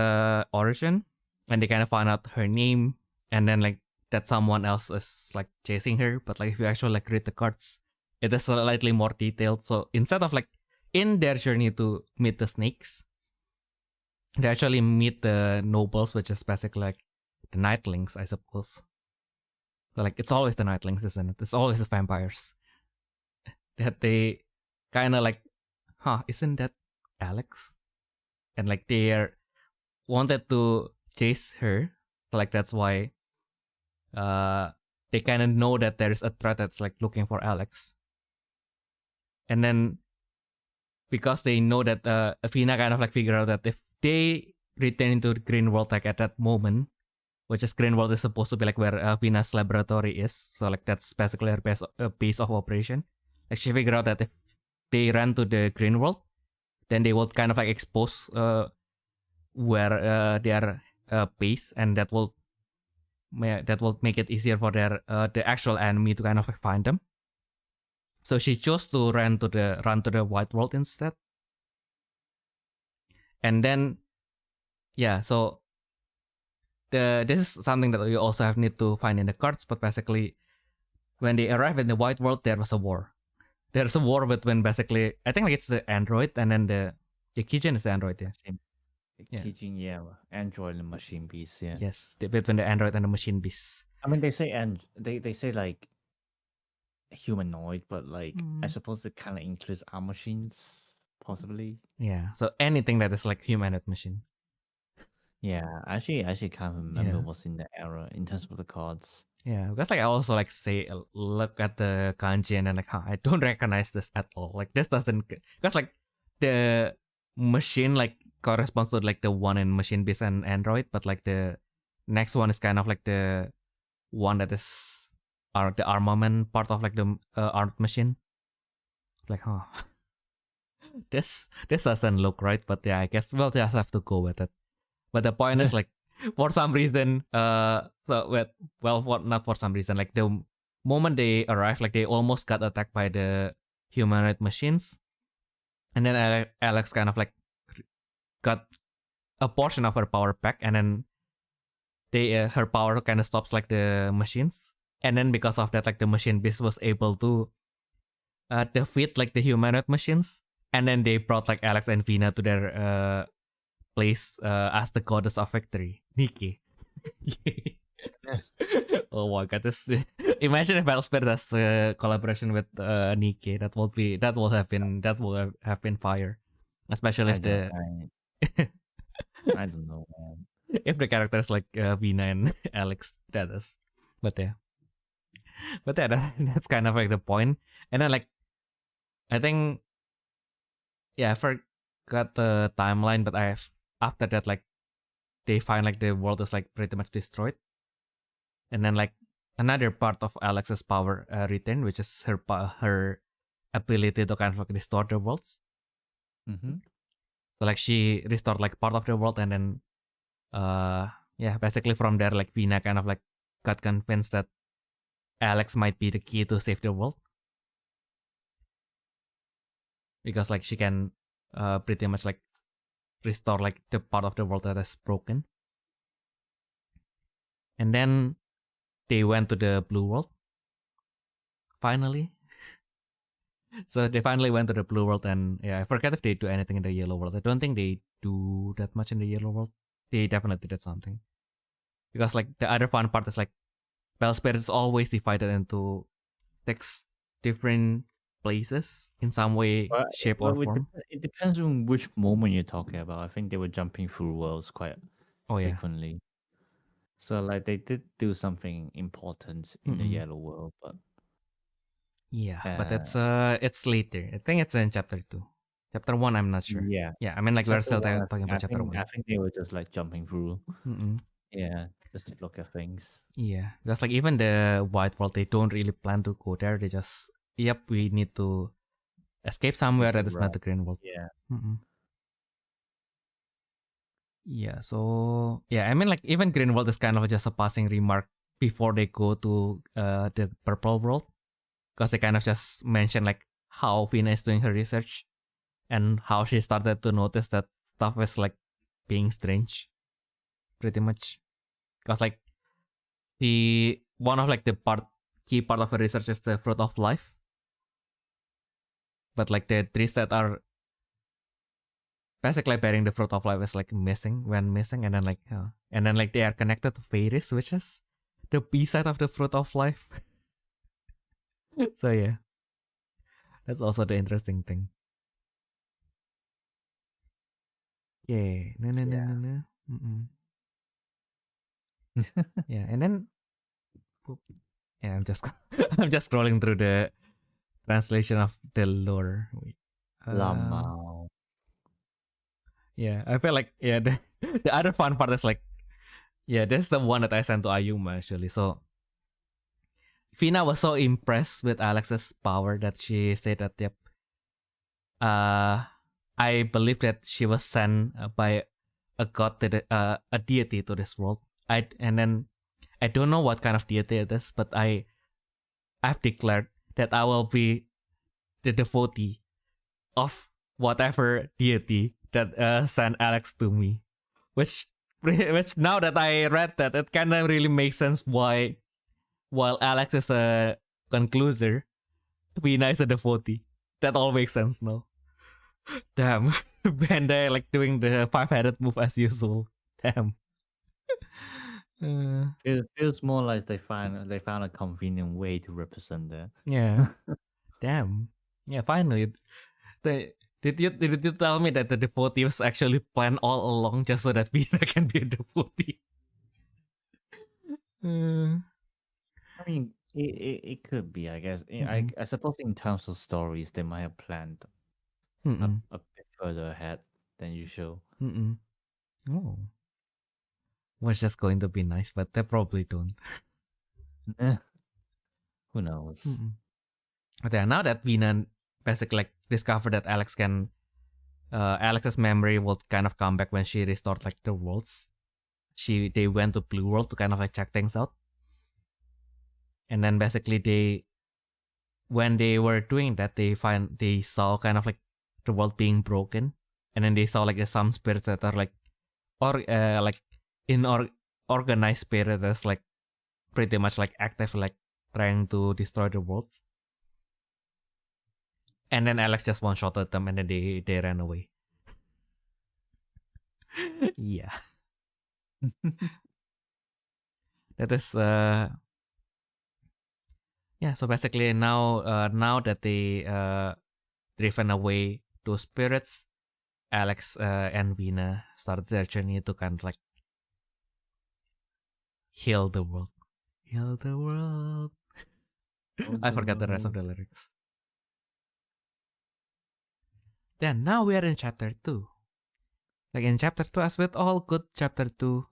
origin, and they kind of find out her name, and then like that someone else is like chasing her. But like if you actually like read the cards, it is slightly more detailed. So instead of like in their journey to meet the snakes, they actually meet the nobles, which is basically like the nightlings, I suppose. So like it's always the nightlings, isn't it? It's always the vampires. That they kind of like, isn't that Alex? And like they wanted to chase her. So like that's why they kind of know that there is a threat that's like looking for Alex. And then because they know that Vina kind of like figure out that if they return into the green world like at that moment, which is green world is supposed to be like where Vina's laboratory is, so like that's basically her base of operation. Like she figured out that if they ran to the green world, then they would kind of like expose where their base, and that will make it easier for their the actual enemy to kind of like find them. So she chose to run to the white world instead. And then so this is something that we also need to find in the cards, but basically when they arrive in the white world, there was a war. there's a war between basically, I think like it's the android and then the Kijin is the android, yeah. Kijin, yeah, android and machine beast, yeah. Yes, between the android and the machine beast. I mean, they say like humanoid, but like I suppose it kind of includes our machines, possibly. Yeah, so anything that is like humanoid machine. Yeah, I actually can't remember what's in the era in terms of the cards. Yeah, because like I also like say look at the kanji and then like I don't recognize this at all. Like this doesn't, because like the machine like corresponds to like the one in machine beast and android, but like the next one is kind of like the one that is the armament part of like the armed machine. It's like, this doesn't look right, but yeah, I guess we'll just have to go with it. But the point is like, for some reason, not for some reason, like the moment they arrive, like they almost got attacked by the humanoid machines, and then Alex kind of like got a portion of her power back, and then her power kind of stops like the machines, and then because of that, like the machine beast was able to defeat like the humanoid machines, and then they brought like Alex and Vina to their place as the goddess of victory, Nikki. Oh my god! Imagine if Bellspirit has a collaboration with Nikki. That would have been fire, especially if I don't know, man. If the characters like Vina and Alex, that is, but yeah, that's kind of like the point. And then like, I think, yeah, I forgot the timeline, but after that, like, they find like the world is like pretty much destroyed, and then like another part of Alex's power returned, which is her ability to kind of like restore the worlds. Mm-hmm. So like she restored like part of the world, and then basically from there like Vina kind of like got convinced that Alex might be the key to save the world, because like she can pretty much like restore like the part of the world that is broken. And then they went to the blue world finally. So they finally went to the blue world, and yeah, I forget if they do anything in the yellow world. I don't think they do that much in the yellow world. They definitely did something, because like the other fun part is like Bellspirit is always divided into 6 different places in some way, shape, or form. It depends on which moment you're talking about. I think they were jumping through worlds quite frequently. So like they did do something important in the yellow world, but but it's later. I think it's in chapter 2. Chapter 1, I'm not sure. Yeah, I mean like we're still talking about chapter 1. I think they were just like jumping through. Yeah, just to look at things. Yeah, because like even the white world, they don't really plan to go there. They just, we need to escape somewhere that is not the green world. Yeah. Yeah, so yeah, I mean like even green world is kind of just a passing remark before they go to the purple world, because they kind of just mention like how Vina is doing her research and how she started to notice that stuff is like being strange, pretty much. Because like one of like the key part of her research is the fruit of life, but like the trees that are basically bearing the fruit of life is like missing, and then like they are connected to fairies, which is the B side of the fruit of life. So yeah, that's also the interesting thing. Yeah, no. Yeah, and then I'm just scrolling through the translation of the lore. Lama. Yeah, I feel like the other fun part is like, this is the one that I sent to Ayumu actually. So Vina was so impressed with Alex's power that she said that I believe that she was sent by a god a deity to this world. I don't know what kind of deity it is, but I've declared that I will be the devotee of whatever deity that sent Alex to me. Which now that I read that, it kind of really makes sense why, while Alex is a concluser, Vina is a devotee. That all makes sense now. Damn. Bandai like doing the 5-headed move as usual. Damn. It feels more like they found a convenient way to represent that. Yeah. Damn. Yeah, finally. Did you tell me that the devotee was actually planned all along just so that Vina can be a devotee? I mean, it could be, I guess. I suppose in terms of stories, they might have planned a bit further ahead than usual. Oh. Was just going to be nice, but they probably don't. Who knows? But yeah, now that Vina basically like discovered that Alex's memory will kind of come back when she restored like the worlds. They went to Blue World to kind of like check things out. And then basically when they were doing that, they saw kind of like the world being broken. And then they saw like some spirits that are like organized spirit that's like pretty much like active, like trying to destroy the world. And then Alex just one-shotted them and then they ran away. Yeah. That is yeah, so basically now that they driven away those spirits, Alex and Vina started their journey to kind of like heal the world. Heal the world. I forgot the rest of the lyrics. Then now we are in chapter 2. Like in chapter 2, as with all good chapter 2,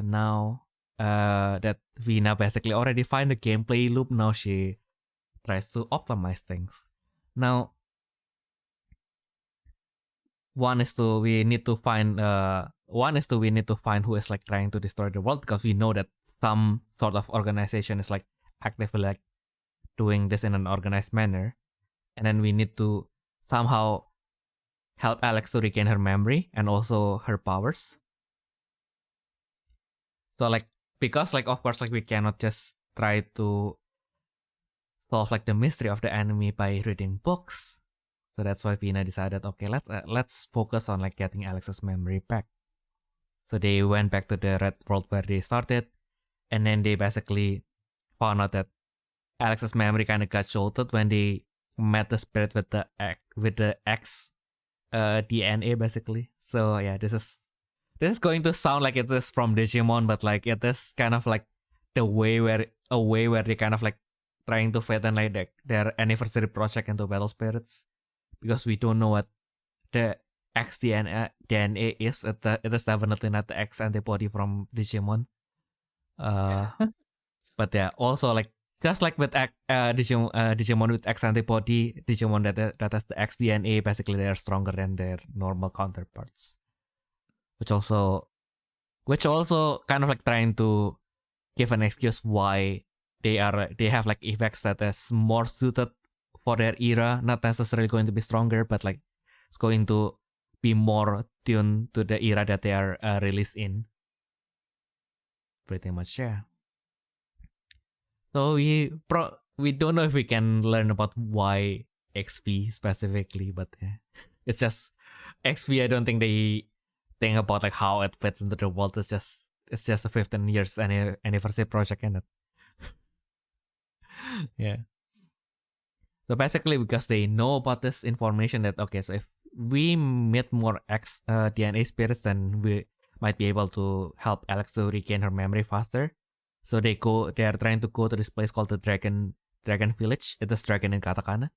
now that Vina basically already find the gameplay loop, now she tries to optimize things. Now, we need to find who is like trying to destroy the world, because we know that some sort of organization is like actively like doing this in an organized manner, and then we need to somehow help Alex to regain her memory and also her powers. So like, because like of course like we cannot just try to solve like the mystery of the enemy by reading books. So that's why Vina decided, okay, let's focus on like getting Alex's memory back. So they went back to the Red World where they started, and then they basically found out that Alex's memory kind of got jolted when they met the spirit with the X DNA basically. So yeah, this is going to sound like it is from Digimon, but like it is kind of like a way where they kind of like trying to fit in like their anniversary project into battle spirits, because we don't know what the X DNA is. It is definitely not the X antibody from Digimon. But yeah, also like just like with Digimon with X antibody, Digimon that has the X DNA, basically they are stronger than their normal counterparts. Which also kind of like trying to give an excuse why they have like effects that is more suited for their era, not necessarily going to be stronger, but like it's going to be more tuned to the era that they are released in. Pretty much, yeah. So we don't know if we can learn about why XP specifically, but yeah. It's just XP. I don't think they think about like how it fits into the world. It's just a 15 years anniversary project, and it. Yeah. So basically, because they know about this information, that okay, so if we meet more X DNA spirits, then we might be able to help Alex to regain her memory faster. So they are trying to go to this place called the Dragon Village. It is dragon in katakana.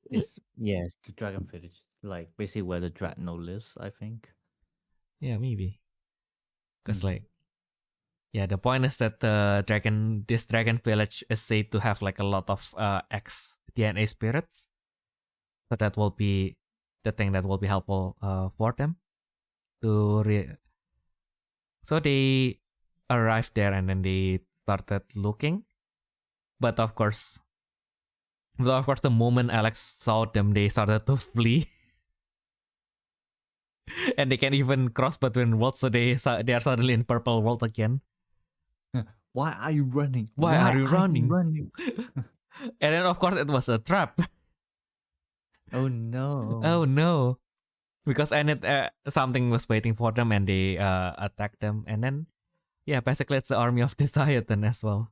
It's the Dragon Village, like basically where the Dreadnought lives, I think. Yeah, maybe. Because like, yeah, the point is that this Dragon Village is said to have like a lot of X DNA spirits. So that will be the thing that will be helpful for them So they arrived there and then they started looking. But of course, the moment Alex saw them, they started to flee. And they can't even cross between worlds, so they are suddenly in purple world again. Why are you running? Why are you running? And then of course it was a trap. Oh no. Oh no. Because something was waiting for them and they attacked them. And then, yeah, basically it's the army of Dissecting as well.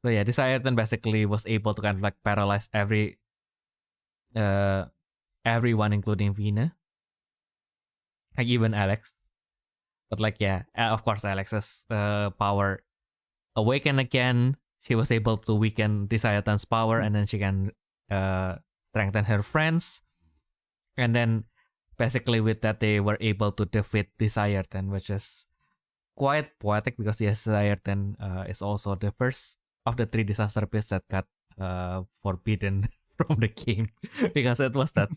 So yeah, Dissecting basically was able to kind of like paralyze everyone, including Vina. Like even Alex. But like, yeah, of course Alex's power awakened again. She was able to weaken Dissecting's power, and then she can strengthen her friends. And then basically with that they were able to defeat Dissecting, which is quite poetic because Dissecting is also the first of the 3 disaster pieces that got forbidden from the game because it was that.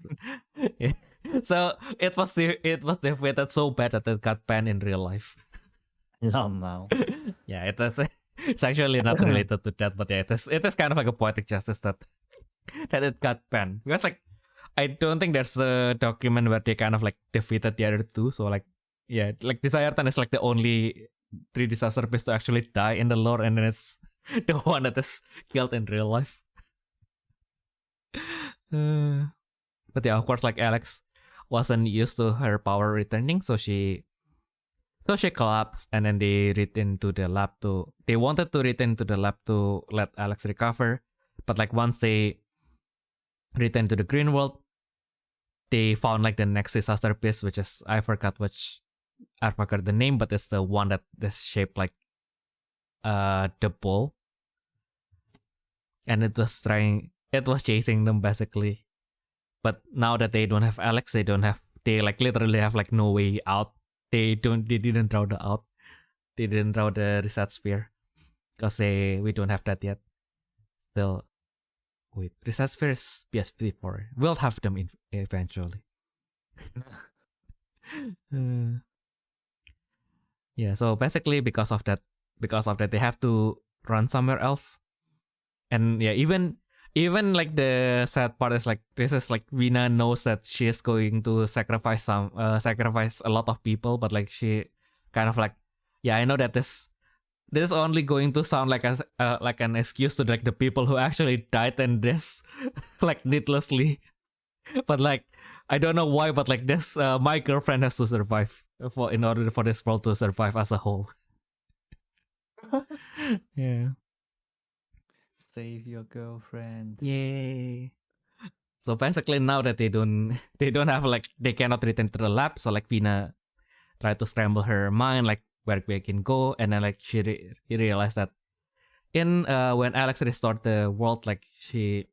So it was defeated so bad that it got banned in real life. Wow. Yeah, it's actually not related to that, but yeah, it is kind of like a poetic justice that it got banned because like I don't think there's a document where they kind of like defeated the other 2. So like, yeah, like Dissecting is like the only 3 disaster pieces to actually die in the lore, and then it's the one that is killed in real life. But yeah, of course, like Alex wasn't used to her power returning, so she collapsed, and then they returned to the lab they wanted to return to the lab to let Alex recover, but like once they returned to the green world, they found like the next disaster piece, which is I forgot the name, but it's the one that is shaped like the ball, and it was chasing them basically. But now that they don't have Alex, they like literally have like no way out. They didn't draw the reset sphere because we don't have that yet. Still, wait, reset sphere is PS4. We'll have them eventually. Yeah, so basically because of that they have to run somewhere else. And yeah, even like the sad part is like this is like Vina knows that she is going to sacrifice a lot of people, but like she kind of like, yeah, I know that this is only going to sound like like an excuse to like the people who actually died in this like needlessly, but like I don't know why, but like this my girlfriend has to survive in order for this world to survive as a whole. Yeah. Save your girlfriend. Yay. So basically now that they don't have like, they cannot return to the lab, so like Vina tried to scramble her mind like where we can go, and then like she realized that in when Alex restored the world, like she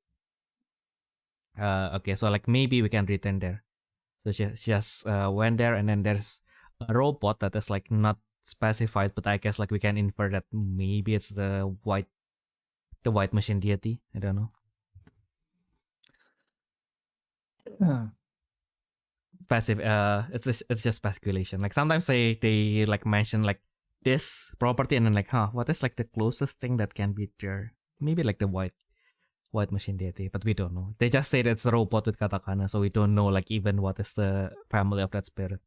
okay, so like maybe we can return there. So she just went there, and then there's a robot that is like not specified, but I guess like we can infer that maybe it's the white machine deity. I don't know. It's just speculation. Like sometimes they like mention like this property, and then like, what is like the closest thing that can be there? Maybe like the white machine deity, but we don't know. They just say that it's a robot with katakana, so we don't know like even what is the family of that spirit.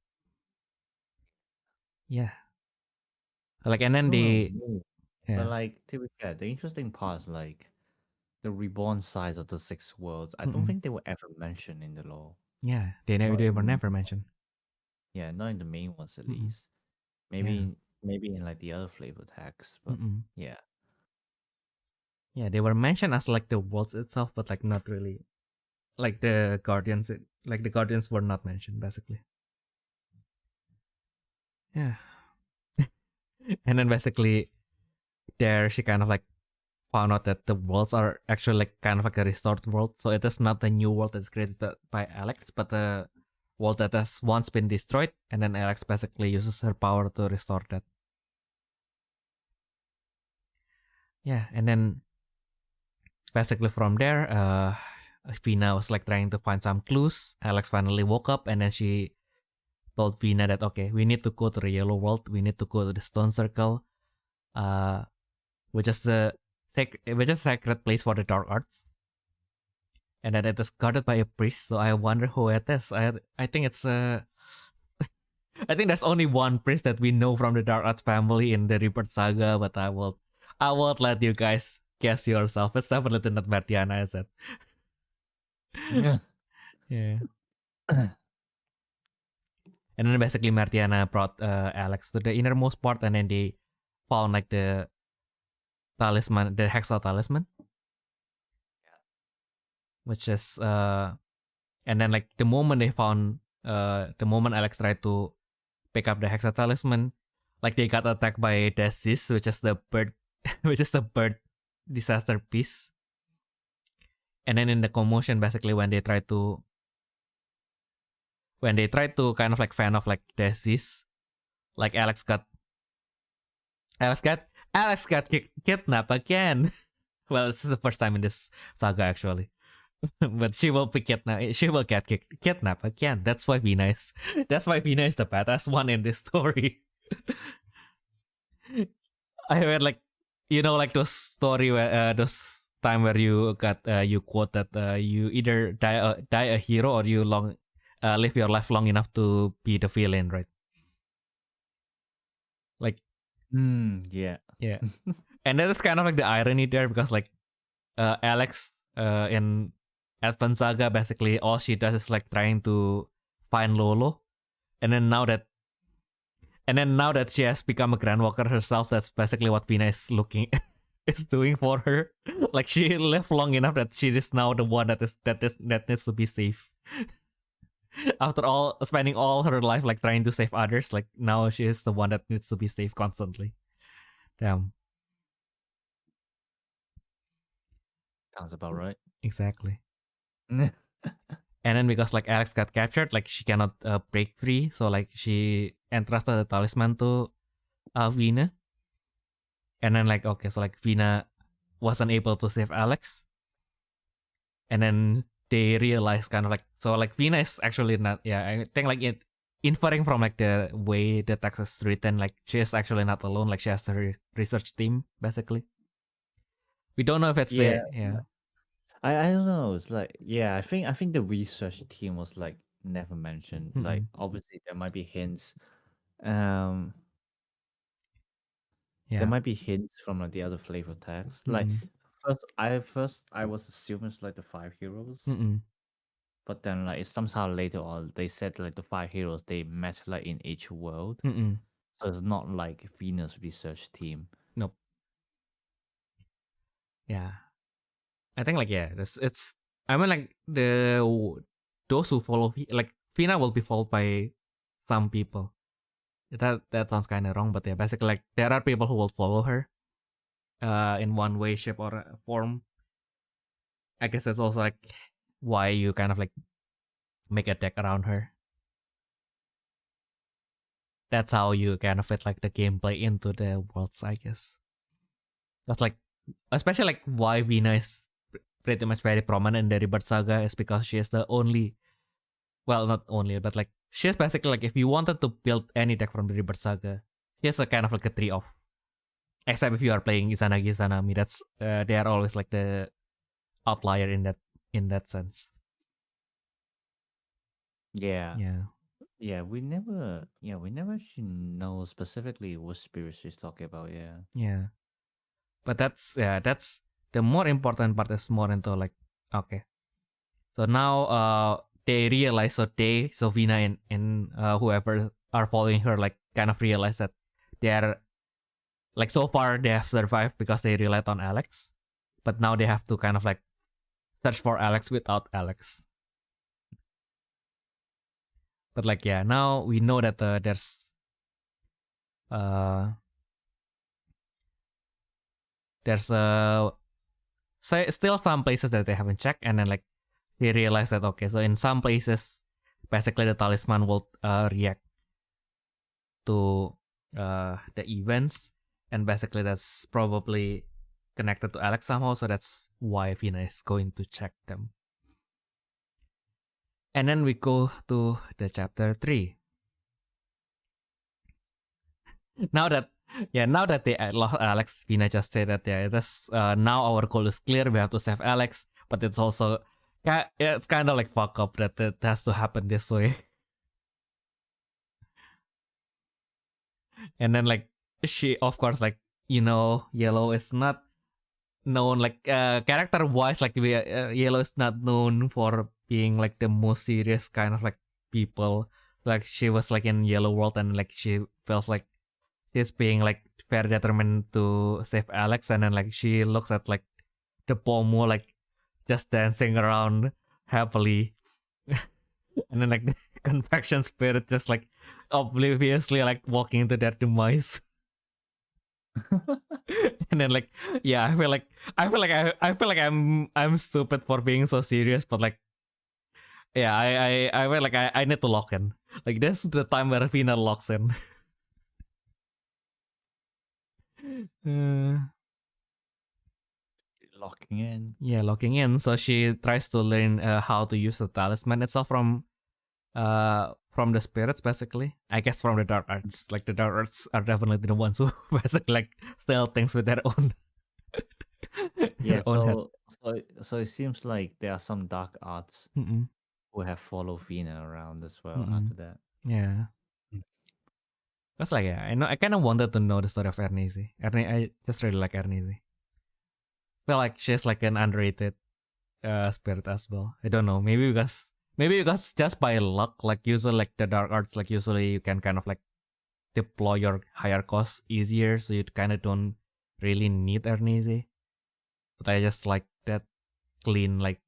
Yeah. Like, and then But like, to be fair, the interesting part is like the reborn size of the 6 worlds. I don't think they were ever mentioned in the lore. Yeah, they were never mentioned. Yeah, not in the main ones at least. Maybe in like the other flavor text, but yeah. Yeah, they were mentioned as like the worlds itself, but like not really. Like the guardians were not mentioned basically. Yeah. And then basically there she kind of like found out that the worlds are actually like kind of like a restored world. So it is not the new world that's created by Alex, but the world that has once been destroyed, and then Alex basically uses her power to restore that. Yeah, and then basically from there, Vina was like trying to find some clues. Alex finally woke up, and then she told Vina that, okay, we need to go to the yellow world. We need to go to the stone circle, which is a sacred place for the dark arts. And then it is guarded by a priest. So I wonder who it is. I think it's I think there's only one priest that we know from the dark arts family in the Rebirth saga, but I will let you guys guess yourself. It's definitely not Martiana, is it? Yeah. Yeah. And then basically Martiana brought Alex to the innermost part, and then they found like the talisman, the Hexa talisman, which is and then like the moment the moment Alex tried to pick up the Hexa talisman, like they got attacked by Desis, which is the bird, which is the bird disaster piece. And then in the commotion, basically when they tried to kind of like fan of like Desis, like Alex got kidnapped again. Well, this is the first time in this saga actually. But she will get kidnapped again. That's why Vina is the badass one in this story. I read like like those story where those time where you got you quote that you either die a hero or you live your life long enough to be the villain, right? Like yeah. And that is kind of like the irony there, because like Alex in Aspen Saga, basically all she does is like trying to find Lolo, and then now that she has become a Grandwalker herself, that's basically what Vina is is doing for her. Like she lived long enough that she is now the one that needs to be safe. After all, spending all her life like trying to save others, like now she is the one that needs to be safe constantly. Damn. Sounds about right. Exactly. And then because like Alex got captured, like she cannot break free, so like she entrusted the talisman to Vina. And then like okay, so like Vina wasn't able to save Alex. And then they realized kind of like, so like Vina is actually not, I think like it inferring from like the way the text is written, like she is actually not alone, like she has her research team basically. We don't know if it's I don't know. It's like I think the research team was like never mentioned. Like obviously there might be hints. There might be hints from like the other flavor text. Like first I was assuming it's like the 5 heroes. But then like it's somehow later on they said like the 5 heroes they met like in each world. So it's not like Venus research team. Nope. Yeah. I think like it's I mean like those who follow like Vina will be followed by some people. That sounds kind of wrong, but yeah, basically like there are people who will follow her in one way, shape, or form. I guess that's also like why you kind of like make a deck around her. That's how you kind of fit like the gameplay into the worlds, I guess. That's like, especially like why Vina is pretty much very prominent in the Rebirth Saga is because she is the only, well, not only, but like she's basically like if you wanted to build any deck from the Rebirth Saga, she's a kind of like a tree of. Except if you are playing Izanagi Izanami, that's they are always like the outlier in that sense. Yeah. We never actually know specifically what spirit she's talking about. Yeah. But that's the more important part is more into like, okay. So now they realize, so Vina and whoever are following her like kind of realize that they are like, so far they have survived because they relied on Alex, but now they have to kind of like search for Alex without Alex. But like now we know that there's still some places that they haven't checked, and then like they realize that okay, so in some places basically the talisman will react to the events, and basically that's probably connected to Alex somehow, so that's why Vina is going to check them. And then we go to the chapter 3. Now that they lost Alex, Vina just said that that's now our goal is clear. We have to save Alex, but it's also it's kind of like fuck up that it has to happen this way. And then like she, of course, like Yellow is not known like character wise, like Yellow is not known for being like the most serious kind of like people. Like she was like in Yellow World and like she feels like she's being like very determined to save Alex, and then like she looks at like the Pomo like just dancing around happily. And then like the confection spirit just like obliviously like walking into their demise. And then like yeah, I feel like I'm stupid for being so serious, but like yeah, I feel like I need to lock in. Like this is the time where Vina locks in. Locking in. Yeah, locking in. So she tries to learn how to use the talisman itself from the spirits, basically. I guess from the dark arts. Like the dark arts are definitely the ones who basically like steal things with their own. Yeah. own head. So it seems like there are some dark arts Mm-mm. who have followed Vina around as well Mm-mm. after that. Yeah. That's like yeah, I kind of wanted to know the story of Ernisi. I just really like Ernisi. Feel like she's like an underrated spirit as well. I don't know. Maybe because just by luck, like usually like the dark arts, like usually you can kind of like deploy your higher costs easier, so you kind of don't really need Ernisi. But I just like that clean, like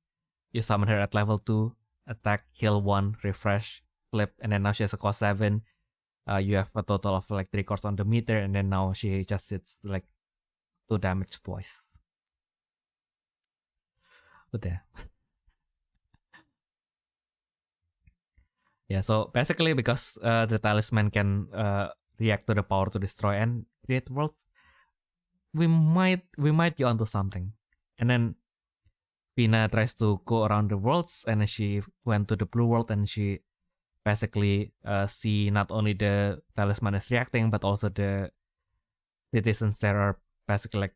you summon her at level 2, attack, heal 1, refresh, flip, and then now she has a cost 7. You have a total of like 3 costs on the meter, and then now she just hits like 2 damage twice. But yeah. Yeah, so basically because the talisman can react to the power to destroy and create worlds, we might be onto something. And then Vina tries to go around the worlds, and then she went to the blue world, and she basically see not only the talisman is reacting, but also the citizens that are basically like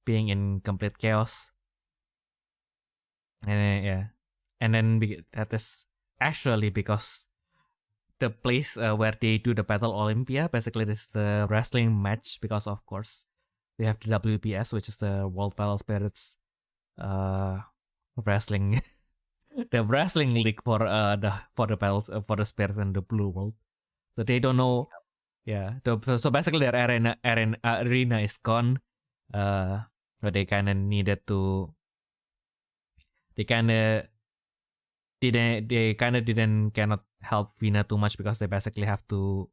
being in complete chaos. And yeah, and then that is actually because the place where they do the Battle Olympia, basically this is the wrestling match, because of course we have the WPS, which is the World Battle Spirits wrestling the wrestling league for the battles for the spirits in the blue world. So they don't know. Yeah. So basically their arena is gone. But they kind of needed to. They kind of cannot help Vina too much, because they basically have to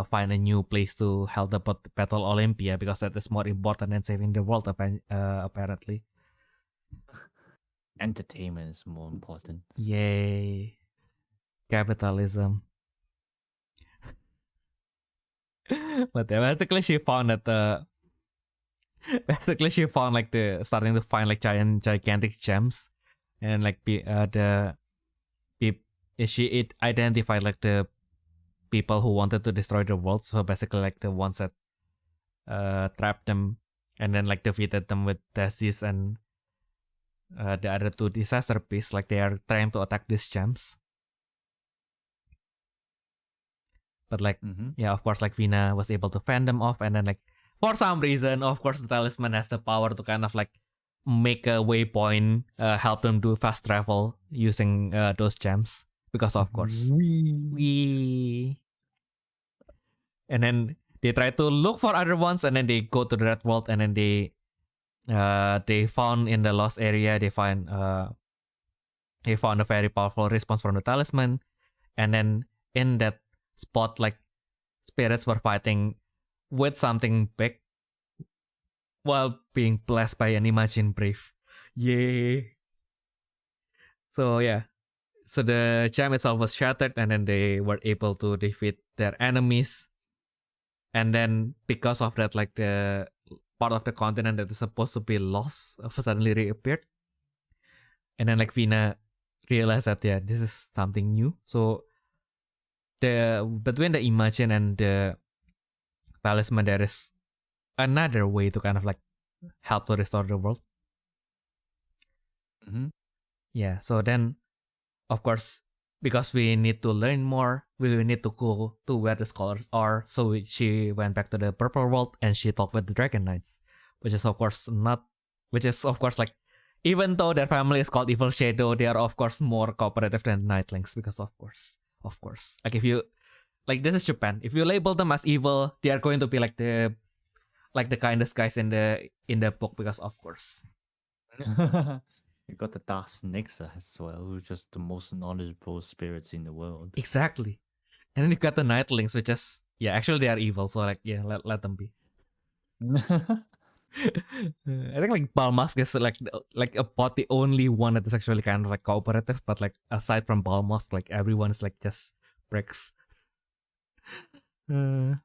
find a new place to hold the Battle Olympia, because that is more important than saving the world apparently. Entertainment is more important. Yay. Capitalism. But yeah, basically she found that starting to find like gigantic gems, and like she identified like the people who wanted to destroy the world. So basically like the ones that trapped them, and then like defeated them with disease and the other 2 disaster beasts. Like they are trying to attack these gems. But like yeah, of course like Vina was able to fend them off, and then like for some reason, of course, the talisman has the power to kind of like make a waypoint, help them do fast travel using those gems, because of course we. And then they try to look for other ones, and then they go to the red world, and then they found in the lost area, they found a very powerful response from the talisman. And then in that spot, like spirits were fighting with something big while being blessed by an Imagine Brave. Yay. So yeah, so the gem itself was shattered, and then they were able to defeat their enemies. And then because of that, like the part of the continent that is supposed to be lost suddenly reappeared. And then like Vina realized that yeah, this is something new. So between the Imagine and the talisman, there is another way to kind of like help to restore the world. Yeah, so then of course, because we need to learn more, we need to go to where the scholars are. So she went back to the purple world, and she talked with the dragon knights, which is of course like, even though their family is called Evil Shadow, they are of course more cooperative than Nightlings because of course, like if you like, this is Japan. If you label them as evil, they are going to be like the kindest guys in the book because of course. You got the dark snakes as well, who's just the most knowledgeable spirits in the world. Exactly. And then you got the Nightlings, which is, yeah, actually they are evil, so like, yeah, let them be. I think like Balmask is like about the only one that is actually kind of like cooperative, but like aside from Balmask, like everyone is like just pricks. And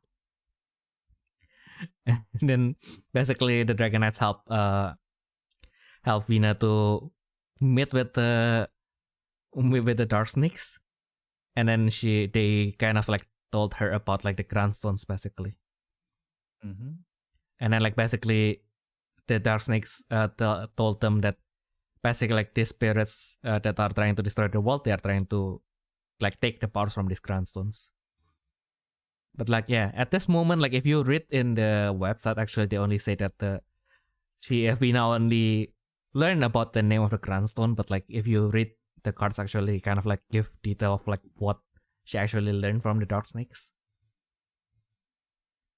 then basically the Dragon Knights help Vina to meet with the Dark Snakes, and then they kind of like told her about like the Grandstones basically. Mm-hmm. And then like basically the Dark Snakes told them that basically like these spirits that are trying to destroy the world, they are trying to like take the powers from these Grandstones. But like, yeah, at this moment, like if you read in the website, actually they only say that Vina only learn about the name of the Grandstone, but like if you read the cards, actually kind of like give detail of like what she actually learned from the Dark Snakes.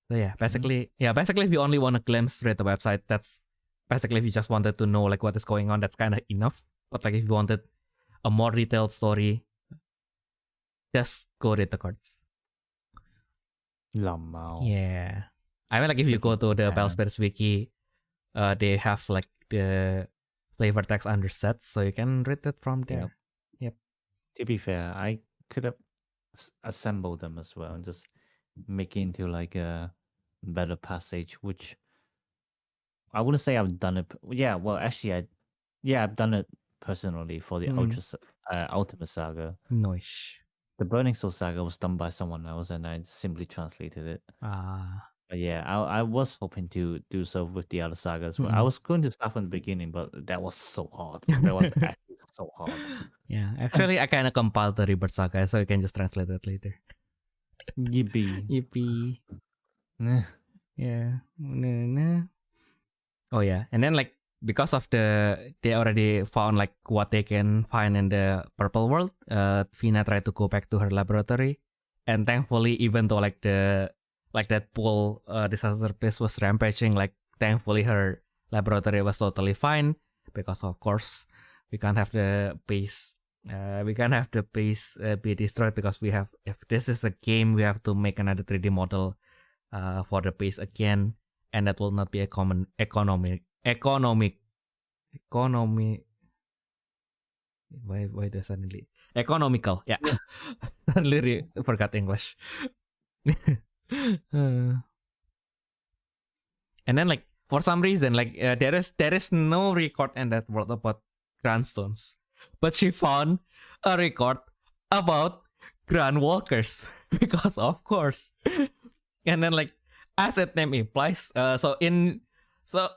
So yeah, basically if you only want a glimpse, read the website. That's basically if you just wanted to know like what is going on, that's kind of enough. But like if you wanted a more detailed story, just go read the cards. Lamau. Yeah, I mean like if you go to the Bell Spirits wiki, they have like the flavor text under sets, so you can read it from there. Yep. To be fair, I could have assembled them as well and just make it into like a better passage, which I wouldn't say I've done it. Yeah, well, actually, I've done it personally for the Ultimate Saga. Nice. The Burning Soul Saga was done by someone else, and I simply translated it. But yeah, I was hoping to do so with the other sagas. I was going to start from the beginning, but that was so hard. That was actually so hard. Yeah, actually, I kind of compiled the Rebirth Saga, so you can just translate it later. Yippee. Yeah. Oh yeah, and then like because of they already found like what they can find in the purple world, Vina tried to go back to her laboratory, and thankfully, even though like that pool disaster piece was rampaging, like thankfully her laboratory was totally fine, because of course we can't have the base be destroyed, because if this is a game, we have to make another 3D model for the base again, and that will not be economical. Why do I suddenly economical? Yeah, suddenly forgot English. And then like for some reason like there is no record in that world about Grandstones, but she found a record about Grand Walkers because of course. And then like as its name implies, so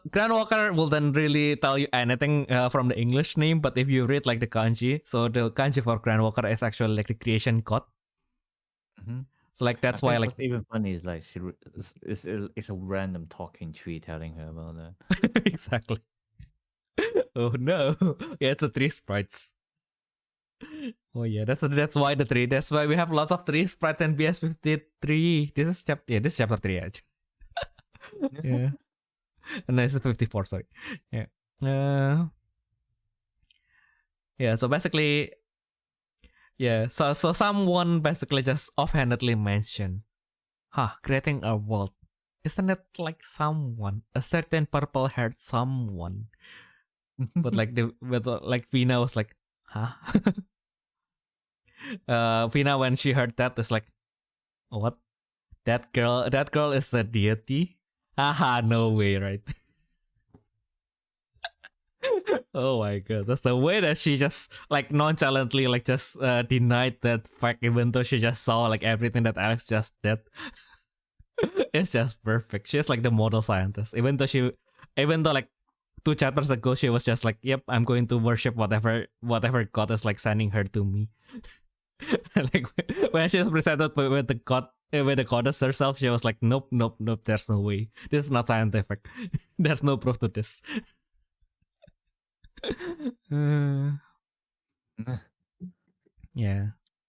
Grand Walker will then really tell you anything from the English name, but if you read like the kanji, so the kanji for Grand Walker is actually like the creation god. Mm-hmm. So like that's why like what's even funny is like it's a random talking tree telling her about that. Exactly. Oh no! Yeah, it's the 3 sprites. Oh yeah, that's why the 3. That's why we have lots of 3 sprites in BS53. This is chapter 3 actually. Yeah. And this is 54. Sorry. Yeah. Yeah. So basically. Yeah, so someone basically just offhandedly mentioned, creating a world. Isn't it like someone, a certain purple-haired someone? But like Vina was like, Vina, when she heard that, is like, what? That girl is a deity? Haha, no way, right? Oh my god, that's the way that she just like nonchalantly like just denied that fact, even though she just saw like everything that Alex just did. It's just perfect. She's like the model scientist, even though like 2 chapters ago she was just like, yep, I'm going to worship whatever god is like sending her to me. Like when she was presented with the god with the goddess herself, she was like, nope, there's no way. This is not scientific. There's no proof to this. Yeah.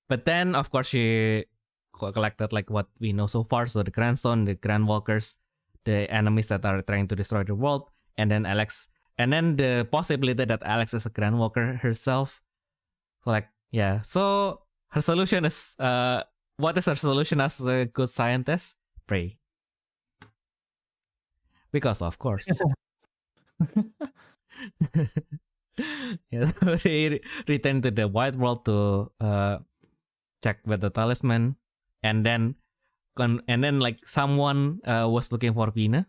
But then, of course, she collected like what we know so far. So the Grandstone, the Grandwalkers, the enemies that are trying to destroy the world, and then Alex, and then the possibility that Alex is a Grandwalker herself. Like, yeah. So her solution is, what is her solution as a good scientist? Pray. Because of course. Yeah, so she returned to the white world to check with the talisman, and then like someone was looking for Vina,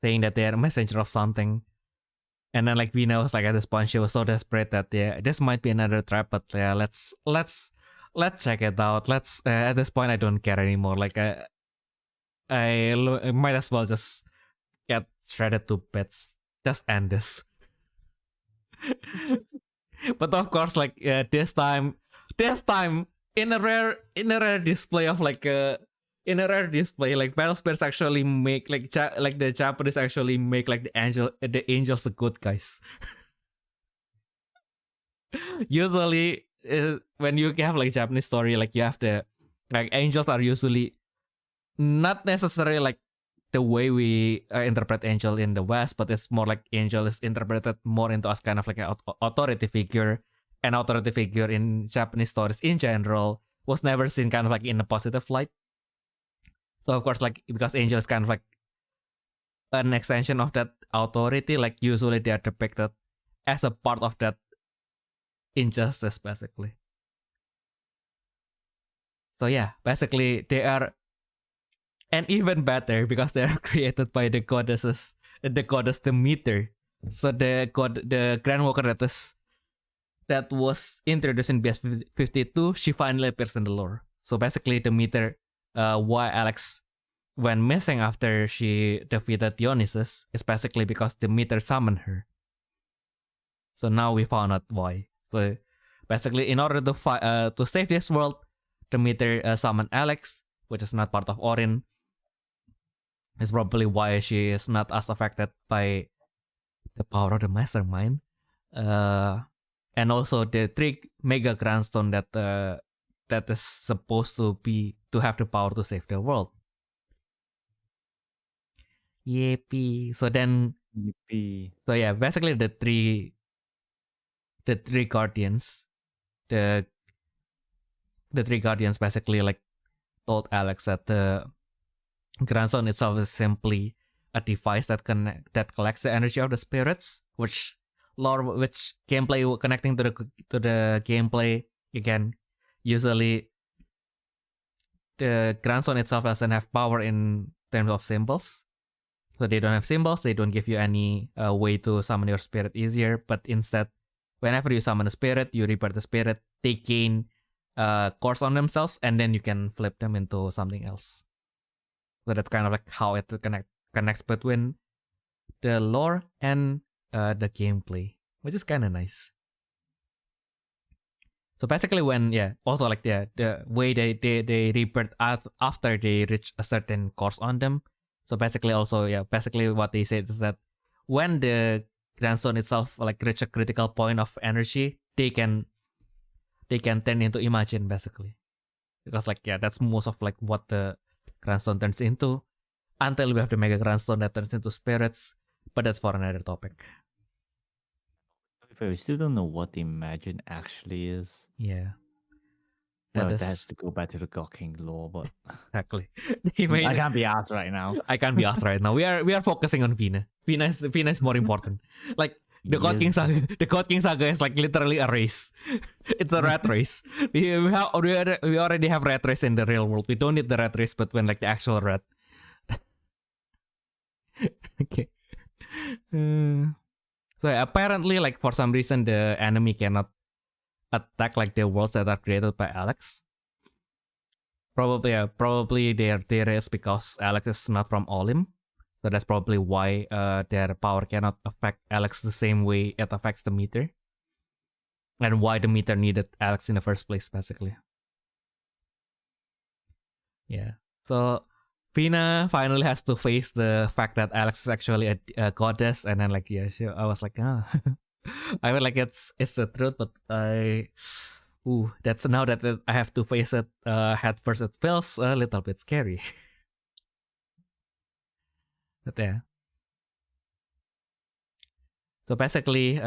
saying that they're a messenger of something. And then like Vina was like, at this point she was so desperate that this might be another trap, but yeah, let's check it out. Let's at this point I don't care anymore. Like I might as well just get shredded to bits. Just end this. But of course, like this time in a rare display of like in a rare display, like Battle Spirits actually make like the Japanese actually make like the angels the good guys. Usually, when you have like Japanese story, like you have the like angels are usually not necessarily like the way we interpret angel in the West, but it's more like angel is interpreted more into as kind of like an authority figure. An authority figure in Japanese stories in general was never seen kind of like in a positive light. So of course, like because angel is kind of like an extension of that authority, like usually they are depicted as a part of that injustice, basically. So yeah, basically they are. And even better because they are created by the goddess Demeter. So the Grandwalker that was introduced in BS52, she finally appears in the lore. So basically Demeter, why Alex went missing after she defeated Dionysus is basically because Demeter summoned her. So now we found out why. So basically in order to save this world, Demeter summoned Alex, which is not part of Orin. Is probably why she is not as affected by the power of the mastermind. And also the 3 mega grandstone that is supposed to have the power to save the world. Yippee. So then Yippee. So yeah, basically the three guardians, the 3 guardians basically like told Alex that the Grandstone itself is simply a device that collects the energy of the spirits, which gameplay connecting to the gameplay again. Usually, the Grandstone itself doesn't have power in terms of symbols, so they don't have symbols. They don't give you any way to summon your spirit easier. But instead, whenever you summon a spirit, you rebirth the spirit. They gain course on themselves, and then you can flip them into something else. So that's kind of like how it connects between the lore and the gameplay, which is kind of nice. So basically, also like the way they rebirth after they reach a certain course on them. So basically, basically what they said is that when the Grandstone itself like reach a critical point of energy, they can turn into Imagine basically, because that's most of like what the Grandstone turns into, until we have the Mega Grandstone that turns into spirits, but that's for another topic. We still don't know what the Imagine actually is. Yeah. That has to go back to the God King lore, but exactly. I can't be asked right now. I can't be asked right now. We are focusing on Vina. Vina is more important. Like the God King Saga is like literally a race. It's a rat race. We already have rat race in the real world. We don't need the rat race, but when like the actual rat. Okay. So apparently, like for some reason, the enemy cannot attack like the worlds that are created by Alex. Probably their theory is because Alex is not from Olim. So that's probably why their power cannot affect Alex the same way it affects the meter. And why the meter needed Alex in the first place, basically. Yeah. So Vina finally has to face the fact that Alex is actually a goddess, and then like I was like, ah, I mean like it's the truth, but that's now that I have to face it head first. It feels a little bit scary. But yeah. So basically,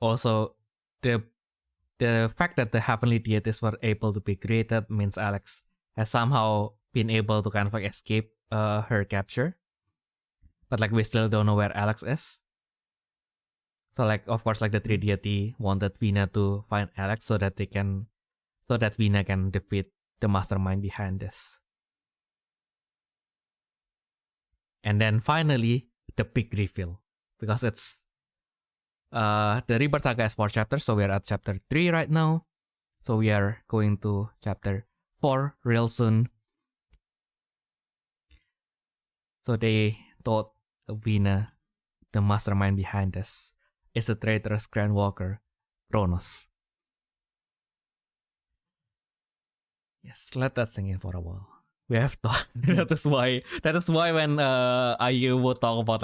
also the fact that the heavenly deities were able to be created means Alex has somehow been able to kind of like escape her capture. But like we still don't know where Alex is. So like of course like the three deity wanted Vina to find Alex so that Vina can defeat the mastermind behind this. And then finally the big reveal, because it's the Rebirth Saga has 4 chapters, so we're at chapter 3 right now. So we are going to chapter 4 real soon. So they thought Vina, the mastermind behind this, is a traitorous Grand Walker, Kronos. Yes, let that sink in for a while. We have thought that is why when Ayumu talk about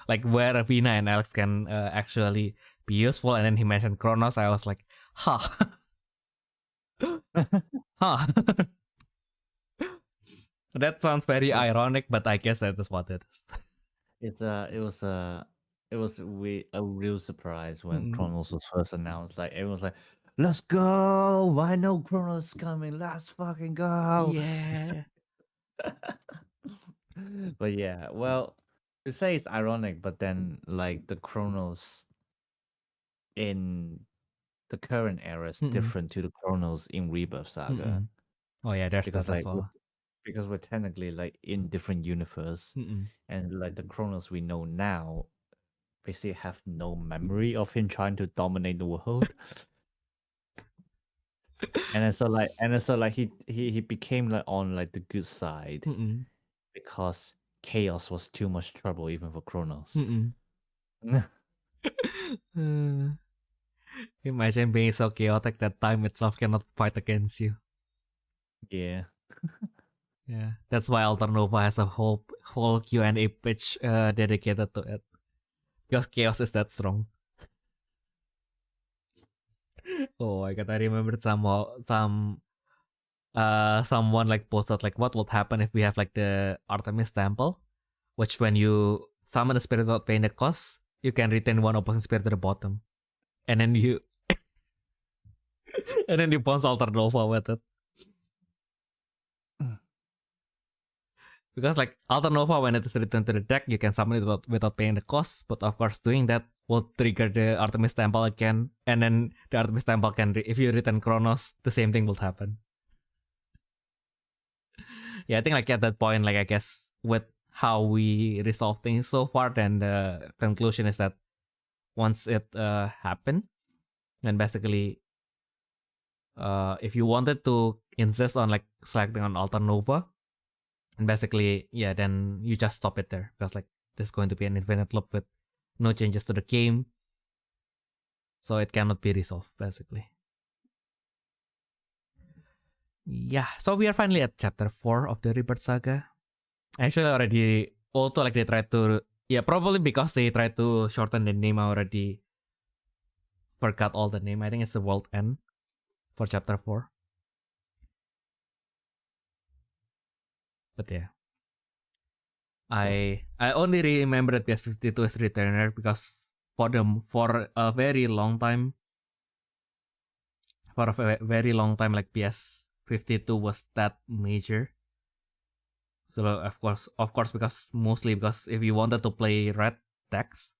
like where Vina and Alex can actually be useful, and then he mentioned Kronos, I was like, huh. Huh. That sounds very ironic, but I guess that is what it is. It was a real surprise when Kronos was first announced. Like everyone's like, "Let's go! I know Kronos is coming. Let's fucking go!" Yeah. But yeah, well, you say it's ironic, but then like the Kronos in the current era is different to the Kronos in Rebirth Saga. Oh yeah, there's Because that as like well. because we're technically like in different universe, and like the Kronos we know now basically have no memory of him trying to dominate the world. and then so like he became like on like the good side because chaos was too much trouble even for Kronos. Imagine being so chaotic that time itself cannot fight against you. Yeah. Yeah, that's why Alternova has a whole Q&A page dedicated to it, because chaos is that strong. Oh my god, I remembered someone like posted like what would happen if we have like the Artemis temple, which when you summon a spirit without paying the cost, you can retain one opposing spirit to the bottom, and then you bounce Alternova with it. Because like Alternova, when it is returned to the deck, you can summon it without paying the cost. But of course, doing that will trigger the Artemis Temple again, and then the Artemis Temple can, if you return Kronos, the same thing will happen. Yeah, I think like at that point, like I guess with how we resolve things so far, then the conclusion is that once it happened, then basically, if you wanted to insist on like selecting on Alternova, and basically, yeah, then you just stop it there, because like this is going to be an infinite loop with no changes to the game, so it cannot be resolved basically. Yeah, so we are finally at chapter 4 of the Rebirth Saga. Actually, already also like they tried to, yeah, probably because they tried to shorten the name. I already forgot all the name. I think it's the World End for chapter 4. But yeah, I only remember that PS52 is Returner because for a very long time, very long time, like PS52 was that major. So of course, because mostly because if you wanted to play red decks,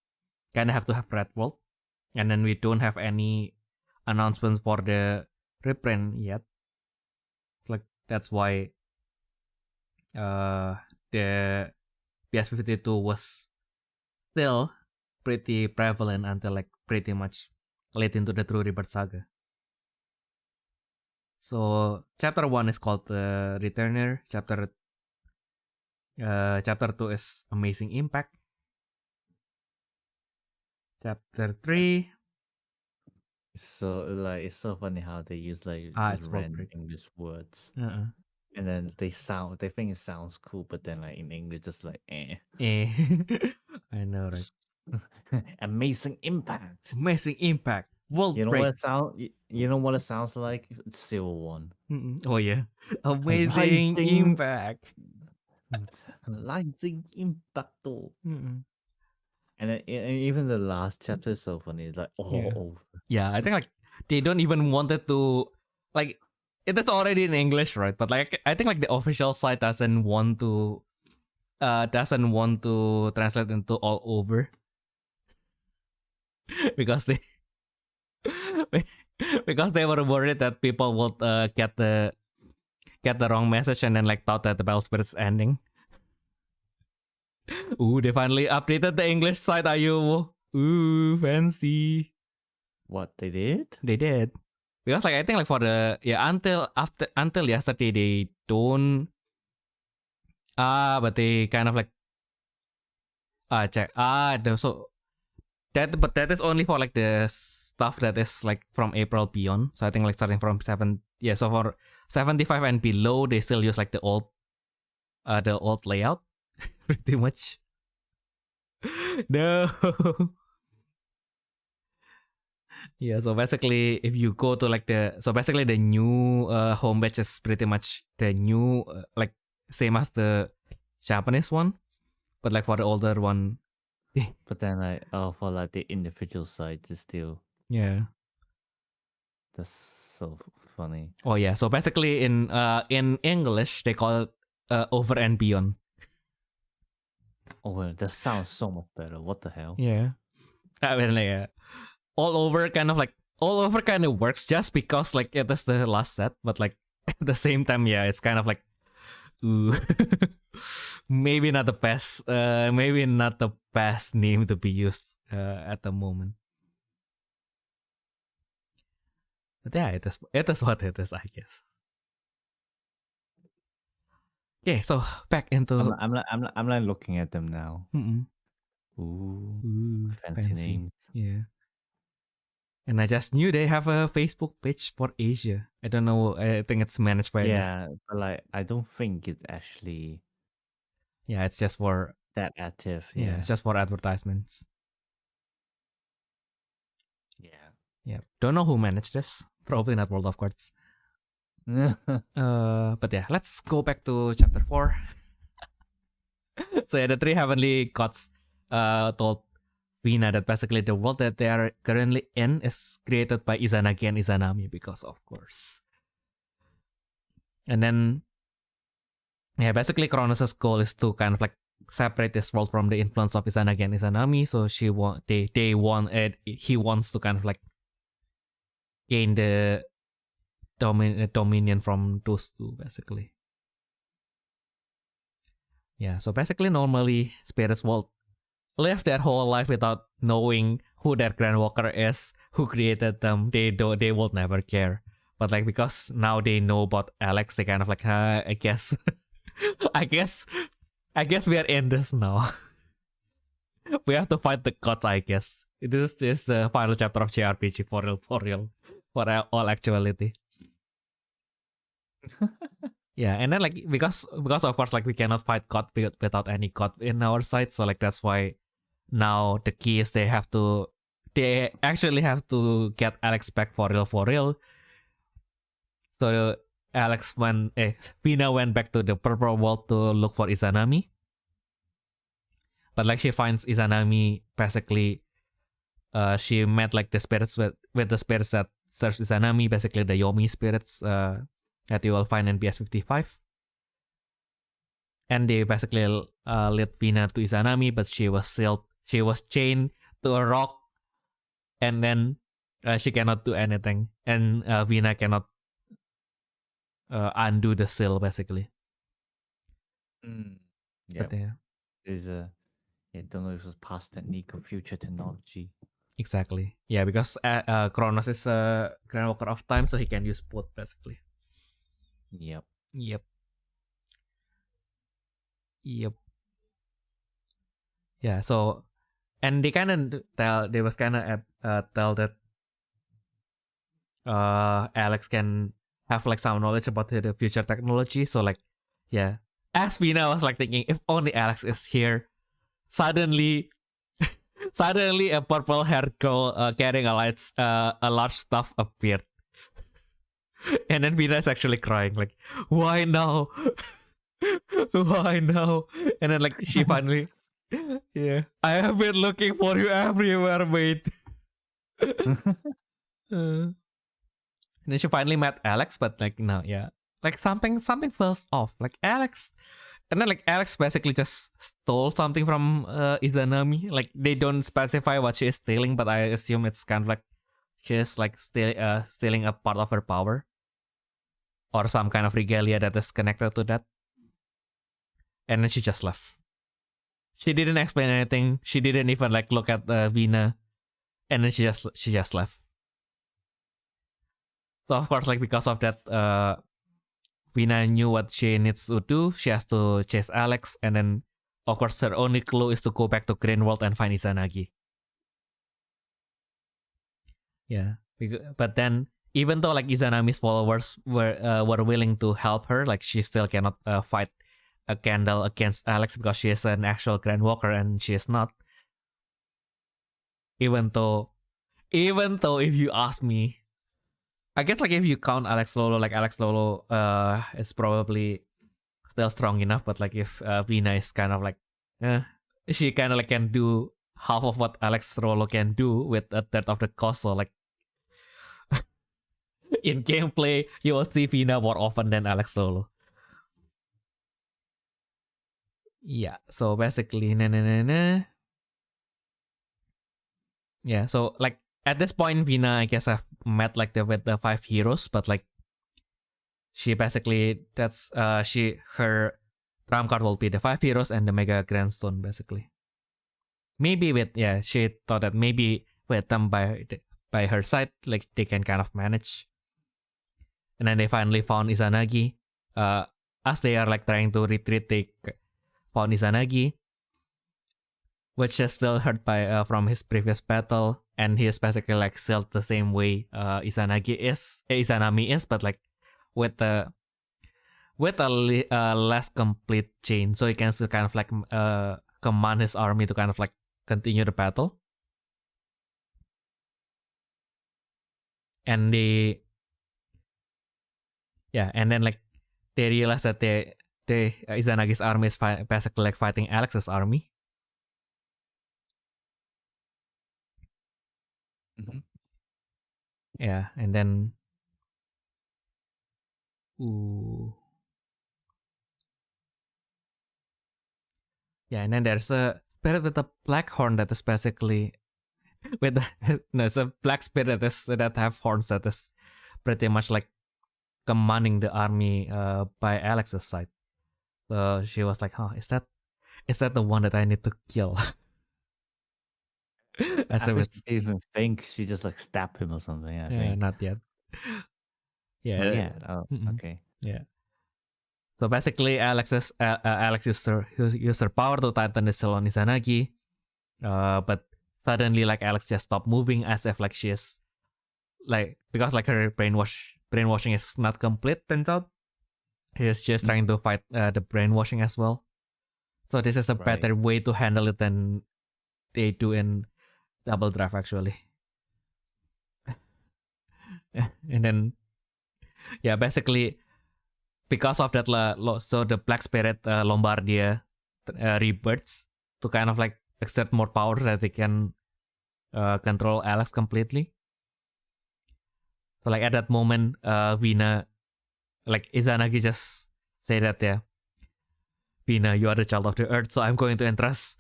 kind of have to have red world, and then we don't have any announcements for the reprint yet. It's like that's why the PS52 was still pretty prevalent until like pretty much late into the True Rebirth Saga. So chapter 1 is called the Returner. Chapter 2 is Amazing Impact. Chapter 3. So like it's so funny how they use like It's World random Break. English words. And then they think it sounds cool, but then like in English, just like eh. I know, right? Amazing impact. Amazing impact. World You know break. what it sound? You know what it sounds like? It's Civil One. Oh yeah, amazing impact. Lightning impacto. Mm-mm. And then even the last chapter is so funny. It's like Yeah, I think like they don't even wanted to like it is already in English, right? But like I think like the official site doesn't want to translate into all over because they because they were worried that people would get the wrong message and then like thought that the Bell Spirit's ending. Ooh, they finally updated the English site, Ayumu. Ooh, fancy. What they did? They did. Because like I think like for the until yesterday they don't but they kind of like check so that is only for like the stuff that is like from April beyond. So I think like starting from 7 so for 75 and below they still use like the old layout pretty much. No. Yeah, so basically if you go to like the new homepage is pretty much the new like same as the Japanese one, but like for the older one. But then like for like the individual sites it's still that's so funny. Oh yeah, so basically in English they call it over and beyond. Oh well, that sounds so much better. What the hell? Yeah. I mean like all over kind of works just because like it is the last set, but like at the same time, yeah, it's kind of like ooh. maybe not the best name to be used at the moment. But yeah, it is what it is, I guess. Okay, so back into I'm like looking at them now. Ooh, fancy names. Yeah. And I just knew they have a Facebook page for Asia. I don't know. I think it's managed by but like I don't think it's actually it's just for that active. Yeah, it's just for advertisements. Yeah. Don't know who managed this. Probably not World of Cards. But yeah, let's go back to chapter 4. So yeah, the three heavenly gods told Vina that basically the world that they are currently in is created by Izanagi and Izanami, because of course. And then basically Kronos' goal is to kind of like separate this world from the influence of Izanagi and Izanami. So he wants to kind of like gain the dominion from those two, basically. Yeah, so basically normally spirits will live their whole life without knowing who their Grand Walker is, who created them. They will never care. But like because now they know about Alex, they kind of like I guess I guess we are in this now. We have to fight the gods, I guess. This is the final chapter of JRPG for real. For all actuality. Yeah, and then like because of course like we cannot fight God without any God in our side, so like that's why now the key is they actually have to get Alex back for real. So Vina went back to the purple world to look for Izanami, but like she finds Izanami basically. She met like the spirits with the spirits that serves Izanami, basically the Yomi spirits that you will find in BS55. And they basically led Vina to Izanami, but she was sealed. She was chained to a rock, and then she cannot do anything, and Vina cannot undo the seal, basically. Yeah. I don't know if it was past technique or future technology. Exactly. Yeah, because Kronos is a Grand Walker of Time, so he can use both, basically. Yep. Yeah, so and they kind of tell that Alex can have like some knowledge about the future technology. So like, yeah, as Vina was like thinking, if only Alex is here, suddenly a purple-haired girl carrying a large stuff appeared. And then Vina is actually crying, like, why now? Why now? And then like she finally, yeah, I have been looking for you everywhere, mate. And then she finally met Alex, but like no, yeah, like something feels off. Like Alex, and then like Alex basically just stole something from Izanami. Like they don't specify what she is stealing, but I assume it's kind of like she's like stealing a part of her power or some kind of regalia that is connected to that. And then she just left. She didn't explain anything. She didn't even like look at Vina, and then she just left. So of course, like because of that, Vina knew what she needs to do. She has to chase Alex, and then of course her only clue is to go back to Green World and find Izanagi. Yeah, but then even though like Izanami's followers were willing to help her, like she still cannot fight a candle against Alex because she is an actual Grand Walker and she is not. Even though if you ask me, I guess like if you count Alex Lolo, like Alex Lolo is probably still strong enough, but like if Vina is kind of like she kind of like can do half of what Alex Lolo can do with a third of the cost. So like in gameplay you will see Vina more often than Alex Lolo. Yeah, so basically yeah, so like at this point Vina I guess I've met like with the 5 heroes, but like she basically that's her trump card will be the 5 heroes and the Mega Grandstone basically. Maybe with she thought that maybe with them by her side like they can kind of manage. And then they finally found Izanagi. As they are like trying to retreat, they found Izanagi, which is still hurt by from his previous battle, and he is basically like sealed the same way Izanami is, but like with a less complete chain, so he can still kind of like command his army to kind of like continue the battle. And and then like they realize that Izanagi's army is basically like fighting Alex's army. Mm-hmm. Yeah, and then yeah, and then there's a spirit with a black horn that is basically with it's a black spirit that have horns that is pretty much like commanding the army by Alex's side. So she was like, "Huh, is that the one that I need to kill?" I didn't even think she just like stabbed him or something. I think. Not yet. Yeah. Not yet. Oh, okay. Yeah. So basically, Alex used her power to tighten the seal on Izanagi, but suddenly like Alex just stopped moving as if like she is like because like her brainwashing is not complete. Turns out, she's just trying to fight the brainwashing as well. So this is a better way to handle it than they do in Double Draft actually. And then basically because of that so the Black Spirit Lombardia rebirths to kind of like exert more power so that they can control Alex completely. So like at that moment Vina, like Izanagi just say that Vina, you are the child of the earth, so I'm going to entrust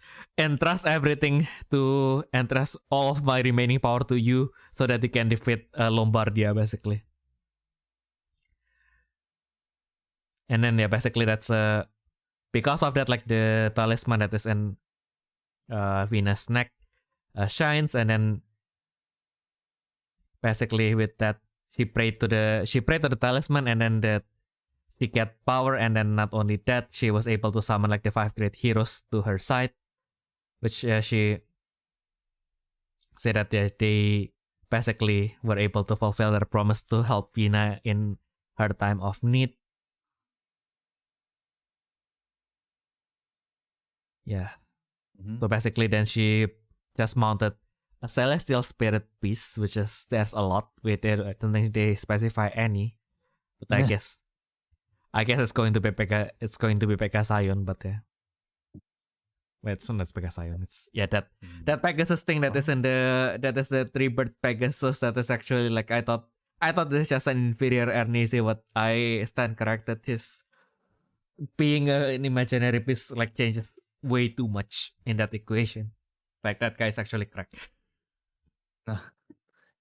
all of my remaining power to you so that you can defeat Lombardia basically. And then basically that's because of that like the talisman that is in Vina's neck shines, and then basically with that she prayed to the talisman, and then she get power, and then not only that, she was able to summon like the 5 great heroes to her side, which she said that they basically were able to fulfill their promise to help Vina in her time of need. Yeah. So basically, then she just mounted a celestial spirit piece, which is there's a lot with it. I don't think they specify any, but I guess it's going to be Pegasion, but yeah. Wait, it's not Pegasion. It's that Pegasus thing that is in that is the Rebirth Pegasus that is actually like I thought this is just an inferior Ernese, but I stand corrected. His being an imaginary piece like changes way too much in that equation. Like that guy's actually cracked.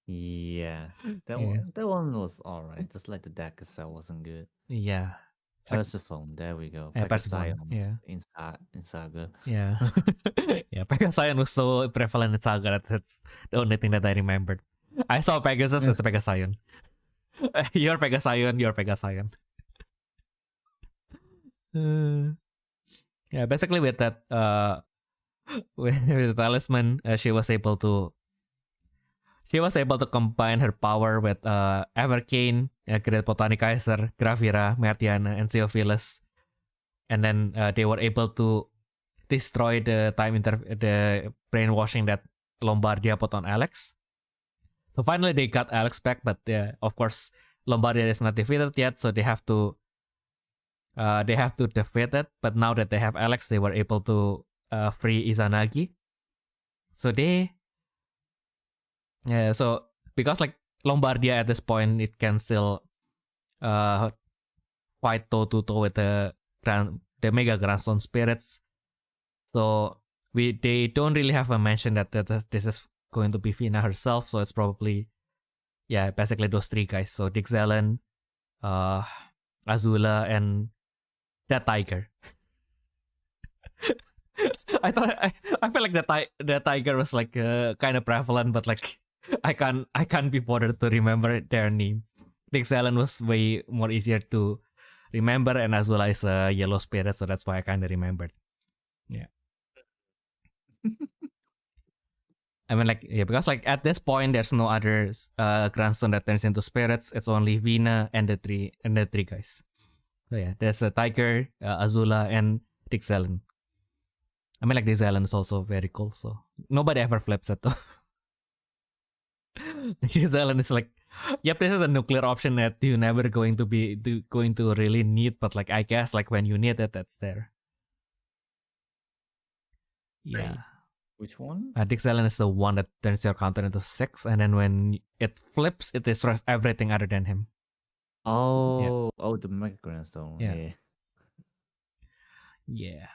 Yeah, that one was alright. Just like the deck itself wasn't good. Yeah. Persephone, there we go. Persephone, in Saga. Yeah. Yeah, Pegasion was so prevalent in Saga that that's the only thing that I remembered. I saw Pegasus at the Pegasion. You're Pegasion. Yeah, basically with that with the talisman, she was able to combine her power with Everkane, Great Botanicaiser, Gravira, Mertiana, and Theophilus. And then they were able to destroy the the brainwashing that Lombardia put on Alex. So finally they got Alex back, but of course Lombardia is not defeated yet, so they have to defeat it. But now that they have Alex, they were able to free Izanagi. So so because like Lombardia at this point, it can still fight toe to toe with the Mega Grandstone spirits. So they don't really have a mention that this is going to be Fina herself. So it's probably basically those three guys. So Dixellen, Azula, and that tiger. I feel like the tiger was like kind of prevalent, but like I can't be bothered to remember their name. Dixellen was way more easier to remember, and Azula is a yellow spirit, so that's why I kind of remembered. Yeah. I mean, like, because like at this point, there's no other grandson that turns into spirits. It's only Vina and the three guys. So yeah, there's a tiger, Azula, and Dixellen. I mean, like, Dixellen is also very cool. So nobody ever flips it though. Dixellen is like, yep, this is a nuclear option that you never going to really need, but like I guess like when you need it, that's there. Yeah. Wait, which one? Dixellen is the one that turns your counter into 6, and then when it flips, it destroys everything other than him. Oh, the Mega Grandstone. Yeah.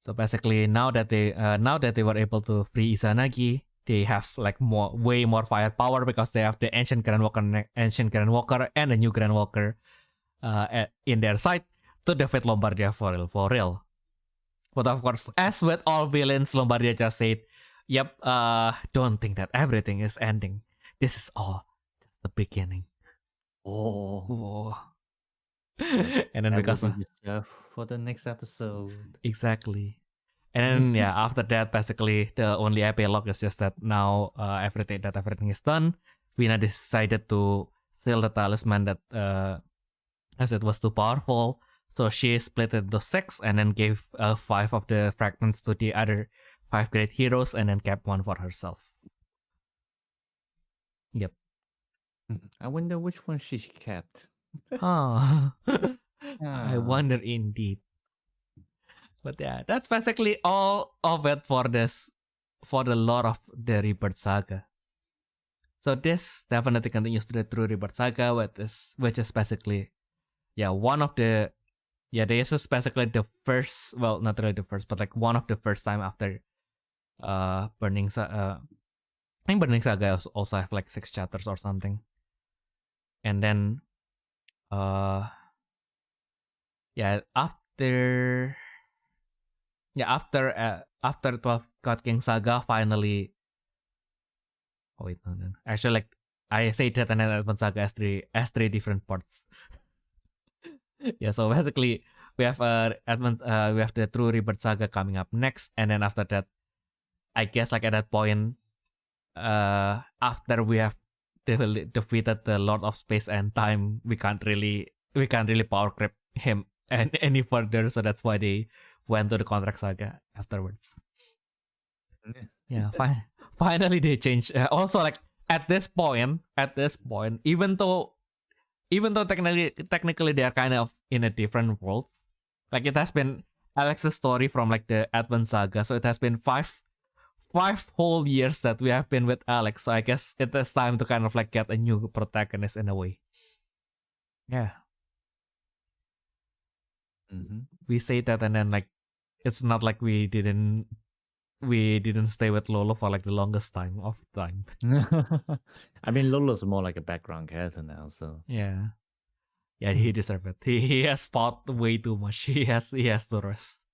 So basically, now that they were able to free Izanagi, they have like way more firepower because they have the ancient Grand Walker, and the new Grand Walker in their side to defeat Lombardia for real. But of course, as with all villains, Lombardia just said, "Yep, don't think that everything is ending. This is all just the beginning." Oh. And then because for the next episode. Exactly. And then after that, basically the only epilogue is just that now everything is done. Vina decided to seal the talisman that as it was too powerful. So she split it into 6 and then gave 5 of the fragments to the other 5 great heroes and then kept one for herself. Yep. I wonder which one she kept. I wonder indeed. But yeah, that's basically all of it for the lore of the Rebirth Saga. So this definitely continues to the true Rebirth Saga, which is basically one of the this is basically the first, well, not really the first, but like one of the first time after Burning Saga. I think Burning Saga also have like 6 chapters or something. And then after 12 God King Saga finally. Oh wait, no. Actually, like I say that and Advent Saga as three different parts. So basically we have we have the true Rebirth Saga coming up next, and then after that, I guess like at that point, after we have defeated the Lord of Space and Time, we can't really power creep him any further. So that's why they went to the Contract Saga afterwards. Yeah, finally they changed. Also, like at this point, even though technically they are kind of in a different world, like it has been Alex's story from like the Advent Saga, so it has been five whole years that we have been with Alex. So I guess it is time to kind of like get a new protagonist in a way. Yeah. We say that, and then like it's not like we didn't stay with Lolo for like the longest time. I mean, Lolo's more like a background character now, so yeah, he deserves it. He has fought way too much. He has to rest.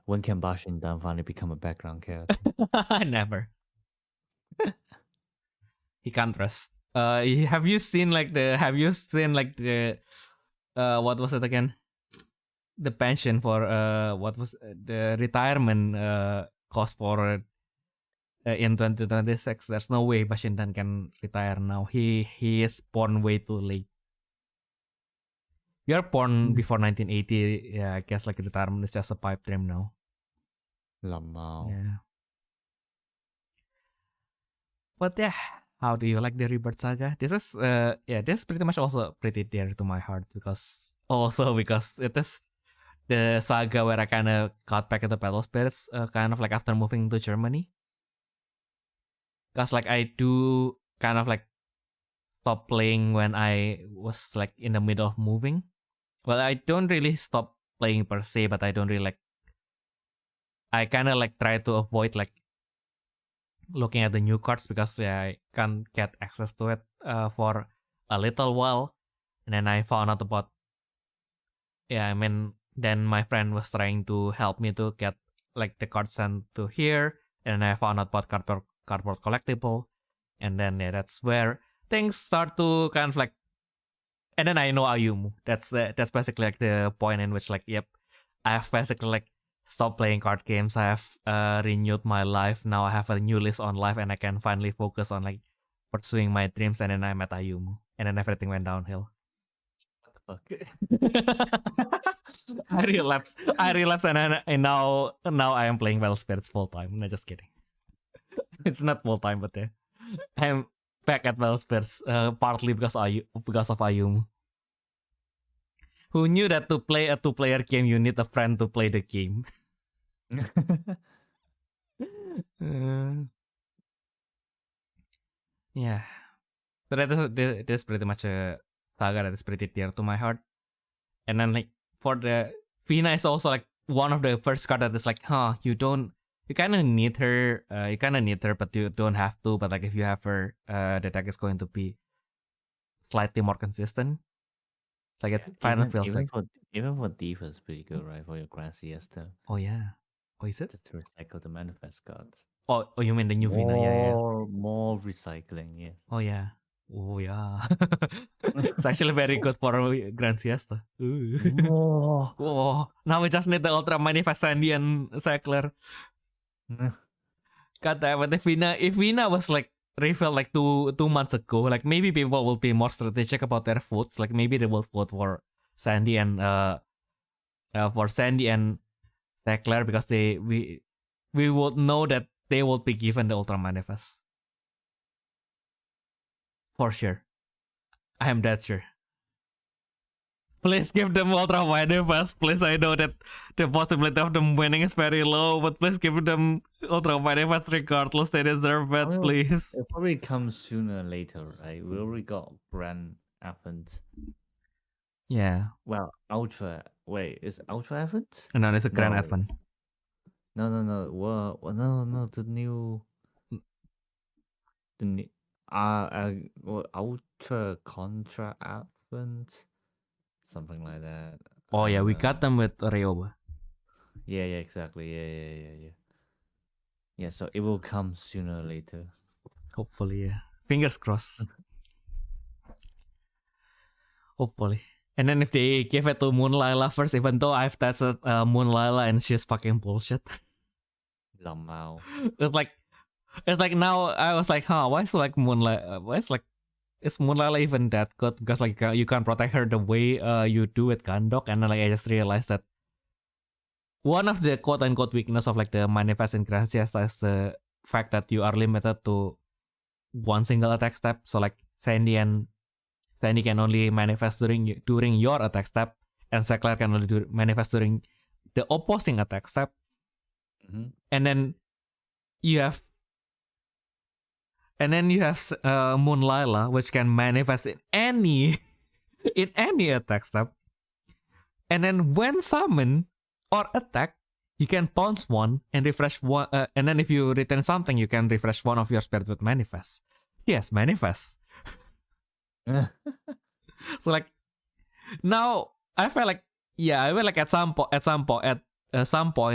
When can Bashindan finally become a background character? Never. He can't rest. Have you seen the what was it again? The pension for what was the retirement cost for in 2026. There's no way Bashindan can retire now. He is born way too late. You're born before 1980. Yeah, I guess like retirement is just a pipe dream now. Lamau. Yeah. But yeah, how do you like the Rebirth Saga? This is this is pretty much also pretty dear to my heart because it is the saga where I kind of got back into Battle Spirits kind of like after moving to Germany. Because like I do kind of like stop playing when I was like in the middle of moving. Well, I don't really stop playing per se, but I don't really like. I kind of like try to avoid like looking at the new cards because I can't get access to it for a little while. And then I found out about. Then my friend was trying to help me to get like the cards sent to here, and I found out about cardboard collectible, and then that's where things start to kind of like. And then I know Ayumu. That's basically like the point in which like I have basically like stopped playing card games. I have renewed my life. Now I have a new list on life, and I can finally focus on like pursuing my dreams. And then I met Ayumu, and then everything went downhill. Okay. I relapsed, and now I am playing Battle Spirits full time. No, just kidding. It's not full time, but I'm back at Battle Spirits partly because of Ayumu. Who knew that to play a 2-player game, you need a friend to play the game? Yeah. So that is pretty much a saga that is pretty dear to my heart. And then like for the Vina is also like one of the first card that is like, you kind of need her, but you don't have to. But like if you have her, the deck is going to be slightly more consistent. Like it finally feels even like even for Diva is pretty good, right? For your Grand Siesta. Oh yeah. Oh, is it? Just to recycle the manifest cards. Oh, you mean the new Vina? Yeah. More recycling, yes. Oh yeah. It's actually very good for Grand Siesta. Now we just need the Ultra Manifest Sandy and Sackler. God damn it, if Vina was like revealed like 2 months ago, like maybe people will be more strategic about their votes. Like maybe they will vote for Sandy and Sackler because we would know that they will be given the Ultra Manifest. For sure. I am that sure. Please give them Ultra Manifest. Please, I know that the possibility of them winning is very low, but please give them Ultra Manifest regardless. They deserve it, please. It probably comes sooner or later, right? We already got Grand Advent. Yeah. Well, Ultra. Wait, is Ultra Advent? No, it's a Grand Advent. No. Well, no. The new. Ultra Contra Advent. Something like that. Oh yeah, we got them with Ryoba. Yeah, exactly. Yeah. Yeah, so it will come sooner or later. Hopefully, yeah. Fingers crossed. Hopefully. And then if they give it to Moon Lila first, even though I've tested Moon Lila and she's fucking bullshit. Lamau. It's like now I was like, why is like Moon Lila? Why is like is Moonlight even that good? Because like you can't protect her the way you do with Gandok, and then like I just realized that one of the quote unquote weakness of like the manifest in Gracias is the fact that you are limited to one single attack step. So like Sandy can only manifest during your attack step, and Sackler can only manifest during the opposing attack step. And then you have Moon Lila, which can manifest in any attack step. And then when summon or attack, you can pounce one and refresh one. And then if you return something, you can refresh one of your spirits with manifest. Yes, manifest. So like now I feel like at some point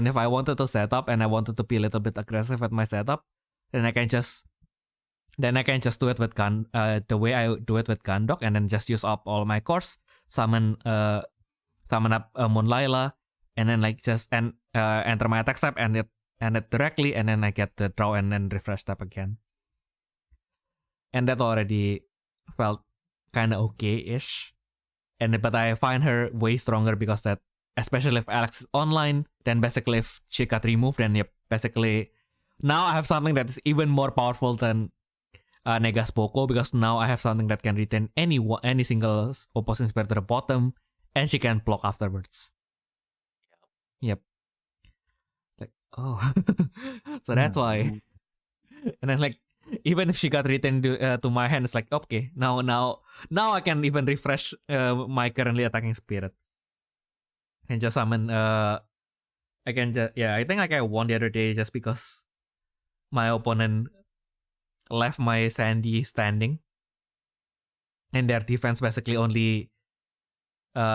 if I wanted to set up and I wanted to be a little bit aggressive at my setup, then I can just do it with the way I do it with Gandok, and then just use up all my cores, summon up Moon Lila, and then like just enter my attack step and it directly, and then I get the draw and then refresh step again. And that already felt kind of okay-ish. But I find her way stronger because that, especially if Alex is online, then basically if she got removed, then basically now I have something that is even more powerful than Nega's Poco, because now I have something that can retain any single opposing spirit to the bottom, and she can block afterwards. Yep. Like, oh. So that's why. And then like, even if she got written to my hand, it's like, okay, now I can even refresh my currently attacking spirit. And just summon, I think like I won the other day just because my opponent left my Sandy standing. And their defense basically only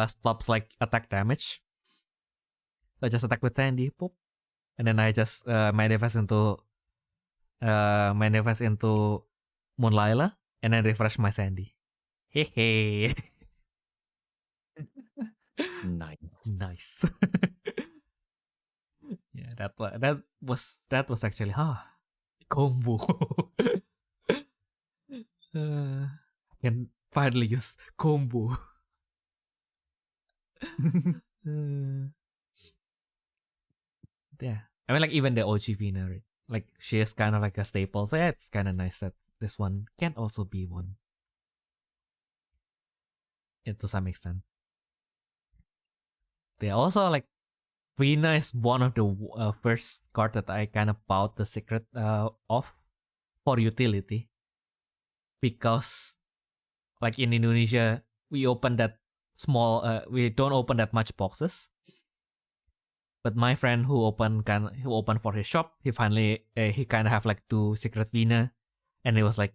stops like attack damage. So I just attack with Sandy, poop. And then I just manifest into Moon Lila, and then refresh my Sandy. Hey. Nice. Yeah, that was actually combo. I can finally use combo. Yeah, I mean like even the OG Vina, right? Like she is kind of like a staple, so yeah, it's kind of nice that this one can also be one. To some extent. They also like Vina is one of the first card that I kind of bought the secret of for utility, because like in Indonesia we open that small we don't open that much boxes. But my friend who opened for his shop, he finally he kind of have like 2 secret Vina, and he was like,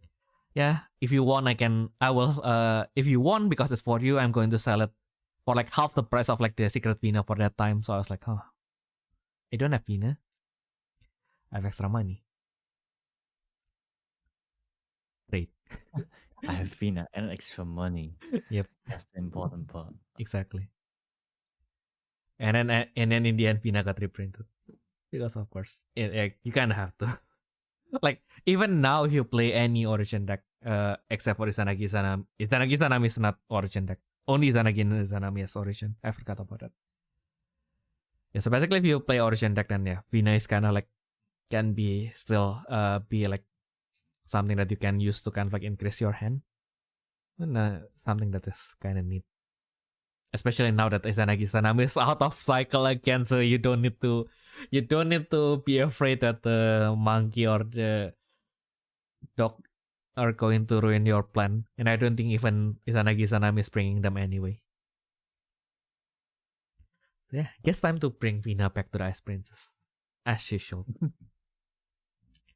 yeah, if you want, I will if you want, because it's for you, I'm going to sell it for like half the price of like the secret Vina for that time. So I was like, I don't have Vina, I have extra money. Great. I have Vina and extra money. Yep, that's the important part. Exactly. And then in the end, Vina got reprinted, because of course you kind of have to. Like even now, if you play any Origin deck, except for Izanagi Izanami is not Origin deck. Only Izanagi and Izanami is Origin. I forgot about that. Yeah, so basically, if you play Origin deck, then yeah, Vina is kind of like can be still be like something that you can use to kind of like increase your hand, and something that is kind of neat. Especially now that Izanagi Izanami is out of cycle again, so you don't need to be afraid that the monkey or the dog are going to ruin your plan. And I don't think even Izanagi Izanami is bringing them anyway. Yeah, guess time to bring Vina back to the Ice Princess, as usual.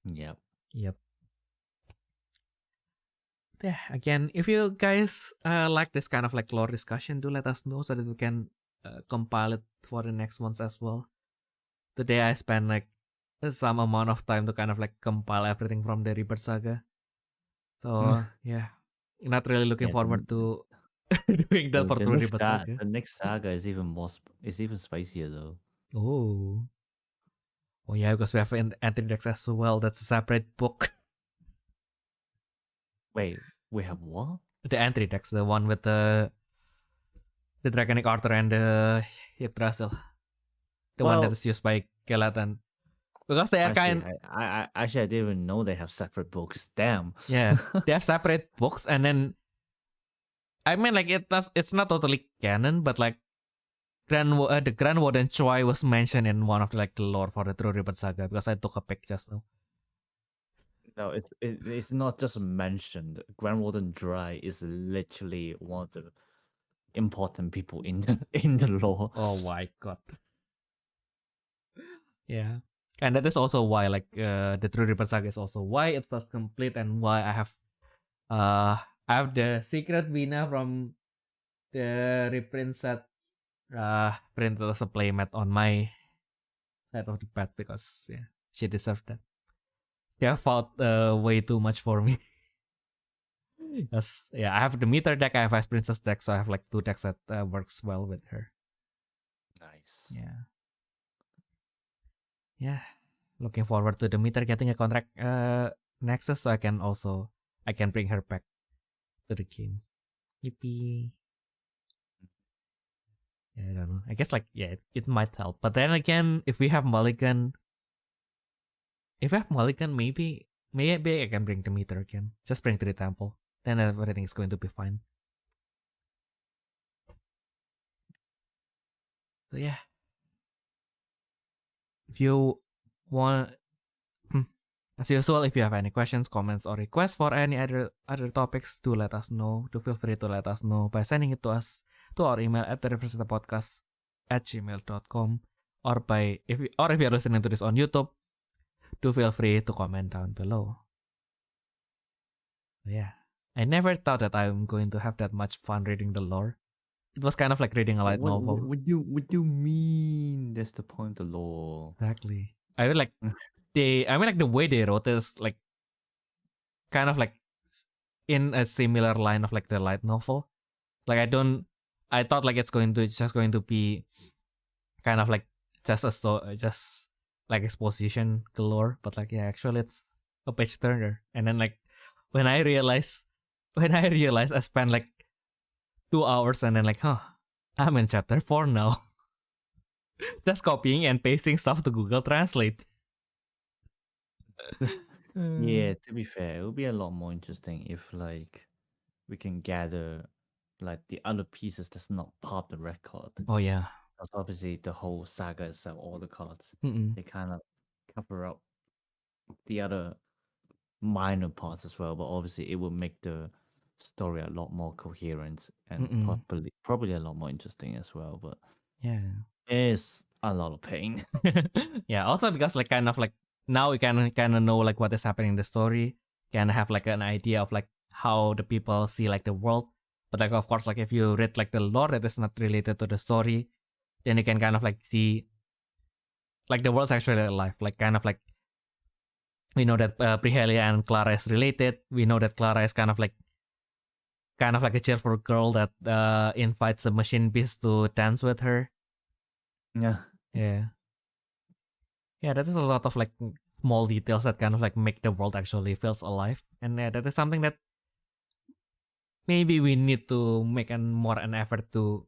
Yep. Yeah, again, if you guys like this kind of like lore discussion, do let us know so that we can compile it for the next ones as well. Today I spent like some amount of time to kind of like compile everything from the Rebirth Saga. So yeah, not really looking forward to doing that for the Rebirth Saga. The next saga is even spicier though. Oh yeah, because we have an Antidex as well. That's a separate book. Wait, We have what? The entry decks, the one with the Draconic Arthur and the Yggdrasil. The one that is used by Kelatan. Because they are I didn't even know they have separate books. Damn. Yeah, they have separate books, and then I mean, like it's not totally canon, but like the Grand Warden Choi was mentioned in one of the lore for the True Rebirth Saga because I took a pic just now. No, it's not just mentioned. Grand Warden Dry is literally one of the important people in the lore. Oh my god. Yeah. And that is also why the True Rebirth Saga is also why it's not complete and why I have the secret Vina from the reprint set printed as a playmat on my side of the bed because yeah, she deserved that. They have fought way too much for me. Because yeah, I have the meter deck, I have Ice Princess deck, so I have like 2 decks that works well with her. Nice. Yeah. Yeah. Looking forward to the meter getting a contract Nexus, so I can bring her back to the game. Yippee. Yeah, I don't know. I guess it might help. But then again, if we have Mulligan, maybe I can bring the meter again. Just bring to the temple. Then everything is going to be fine. So yeah. If you want, as usual, if you have any questions, comments, or requests for any other topics, do let us know. Do feel free to let us know by sending it to us to our email at therefreshsteppodcast@gmail.com, or if you're listening to this on YouTube, do feel free to comment down below. So yeah, I never thought that I'm going to have that much fun reading the lore. It was kind of like reading a light novel. What do you mean? That's the point of the lore. Exactly. I would like the way they wrote is like kind of like in a similar line of like the light novel. Like I thought like it's just going to be kind of like just like exposition galore, but like yeah, actually it's a page turner. And then like when I realized I spent like 2 hours and then like, I'm in chapter 4 now. Just copying and pasting stuff to Google Translate. Yeah, to be fair, it would be a lot more interesting if like we can gather like the other pieces that's not part of the record. Oh yeah. Because obviously the whole saga itself, all the cards, they kind of cover up the other minor parts as well. But obviously it will make the story a lot more coherent and probably a lot more interesting as well. But yeah, it's a lot of pain. Yeah, also because like kind of like now we kind of know like what is happening in the story, can have like an idea of like how the people see like the world. But like of course like if you read like the lore that is not related to the story, then you can kind of like see like the world's actually alive. Like kind of like we know that Prihelia and Clara is related. We know that Clara is kind of like a cheerful girl that invites a machine beast to dance with her. Yeah. Yeah, that is a lot of like small details that kind of like make the world actually feels alive. And that is something that maybe we need to make more an effort to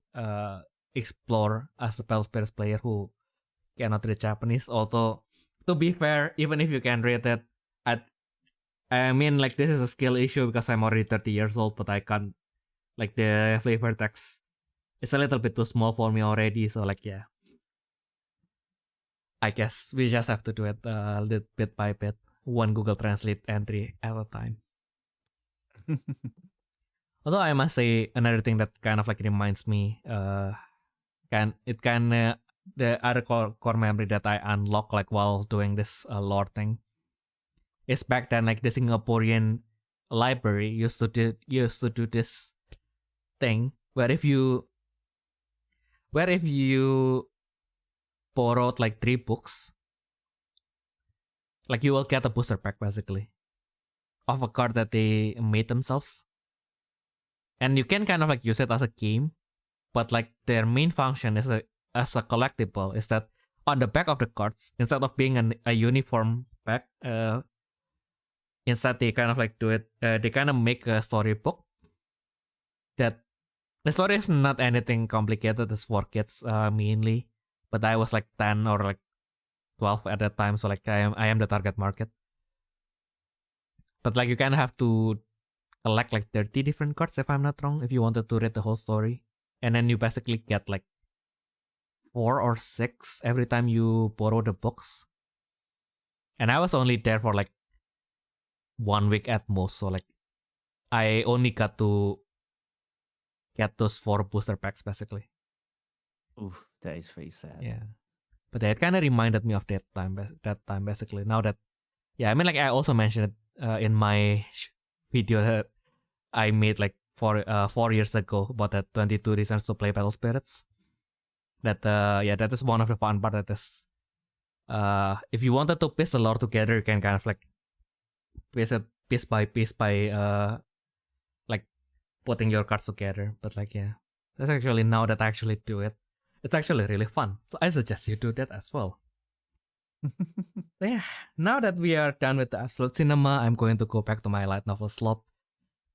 explore as a Spellspirits player who cannot read Japanese. Although, to be fair, even if you can read it, I mean, like, this is a skill issue because I'm already 30 years old, but I can't, like, the flavor text is a little bit too small for me already, so, like, yeah. I guess we just have to do it bit by bit, one Google Translate entry at a time. Although I must say, another thing that kind of, like, reminds me, the other core memory that I unlock, like, while doing this lore thing, is back then like the Singaporean library used to do this thing where if you borrowed like 3 books, like you will get a booster pack basically of a card that they made themselves, and you can kind of like use it as a game, but like their main function as a collectible is that on the back of the cards, instead of being a uniform pack, instead they kind of like do it. They kind of make a storybook that the story is not anything complicated. It's for kids mainly, but I was like 10 or like 12 at that time, so like I am the target market. But like you kind of have to collect like 30 different cards if I'm not wrong if you wanted to read the whole story, and then you basically get like 4 or 6 every time you borrow the books. And I was only there for like 1 week at most, so like I only got to get those 4 booster packs basically. Oof, that is very sad. Yeah, but it kind of reminded me of that time basically. Now that, yeah, I mean, like I also mentioned it in my video that I made like 4 years ago about that 22 reasons to play Battle Spirits. That that is one of the fun part. That is, if you wanted to piece the lore together, you can kind of like piece it piece by piece by like putting your cards together. But like, yeah, that's actually, now that I actually do it, it's actually really fun. So I suggest you do that as well. So yeah, now that we are done with the Absolute Cinema, I'm going to go back to my light novel slot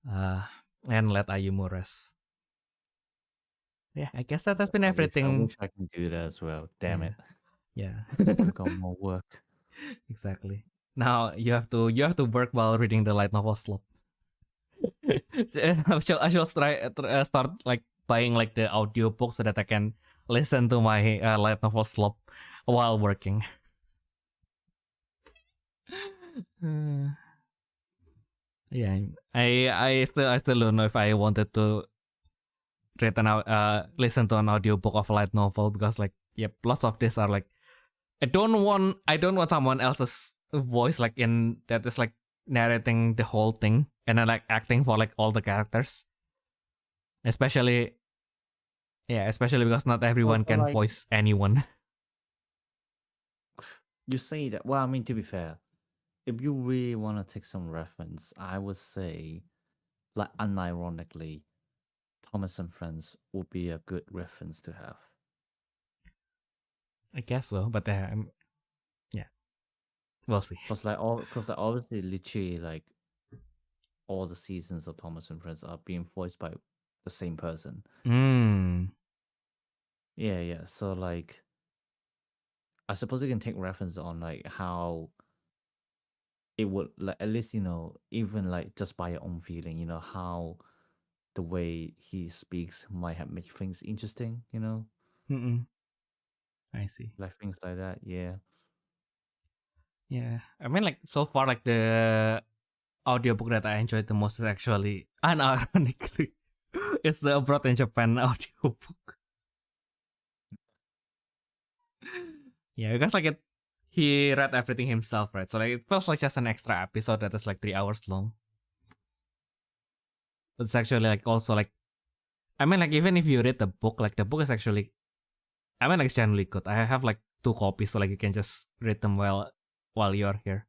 and let Ayumu rest. Yeah, I guess that has been everything. I wish I can do that as well. Damn it. Yeah. Still got more work. Exactly. Now you have to work while reading the light novel slot. I shall start like buying like the audio book so that I can listen to my light novel slot while working. Yeah, I still don't know if I wanted to read listen to an audiobook of a light novel, because like, yep, lots of these are like, I don't want someone else's voice like in that is like narrating the whole thing and then like acting for like all the characters. Especially because not everyone can like, voice anyone. You say that. Well, I mean, to be fair, if you really want to take some reference, I would say, like, unironically, Thomas and Friends would be a good reference to have. I guess so, but yeah, we'll see. Because obviously, literally, like, all the seasons of Thomas and Friends are being voiced by the same person. Yeah. So like, I suppose you can take reference on like how it would, like, at least, even like just by your own feeling, how the way he speaks might have made things interesting, I see. like things like that. Yeah. I mean, like, so far, like, the audiobook that I enjoyed the most is actually, unironically, it's the Abroad in Japan audiobook. Yeah, because like he read everything himself, right? So like it feels like just an extra episode that is like 3 hours long. But it's actually like also like, I mean, like, even if you read the book, like the book is actually, I mean, like, it's generally good. I have like 2 copies, so like you can just read them while you're here,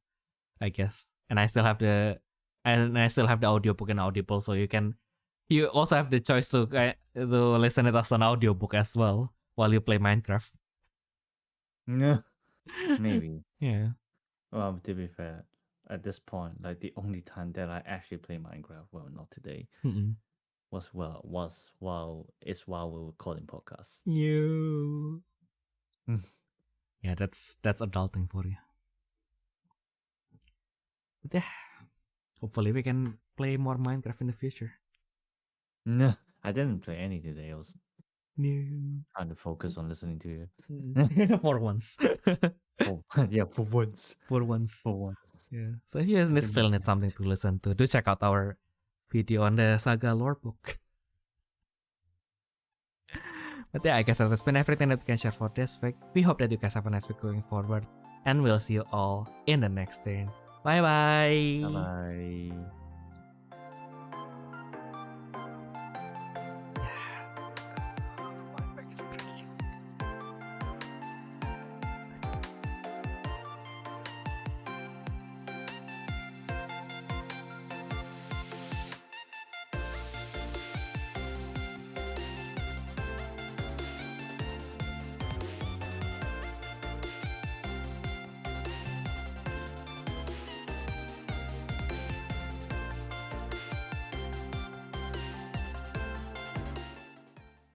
I guess. And I still have the audiobook and Audible, so you also have the choice to listen it as an audiobook as well while you play Minecraft. Yeah. Maybe. Yeah. Well, to be fair, at this point, like the only time that I actually play Minecraft, well, not today, was while we were recording podcasts. You. Yeah, that's adulting for you. But yeah, hopefully we can play more Minecraft in the future. No, I didn't play any today. I was trying to focus on listening to you. For once. Yeah, for once. For once. For once. Yeah. So if you still need something to listen to, do check out our video on the Saga lore book. But yeah, I guess that's been everything that we can share for this week. We hope that you guys have a nice week going forward, and we'll see you all in the next turn. Bye bye. Bye bye.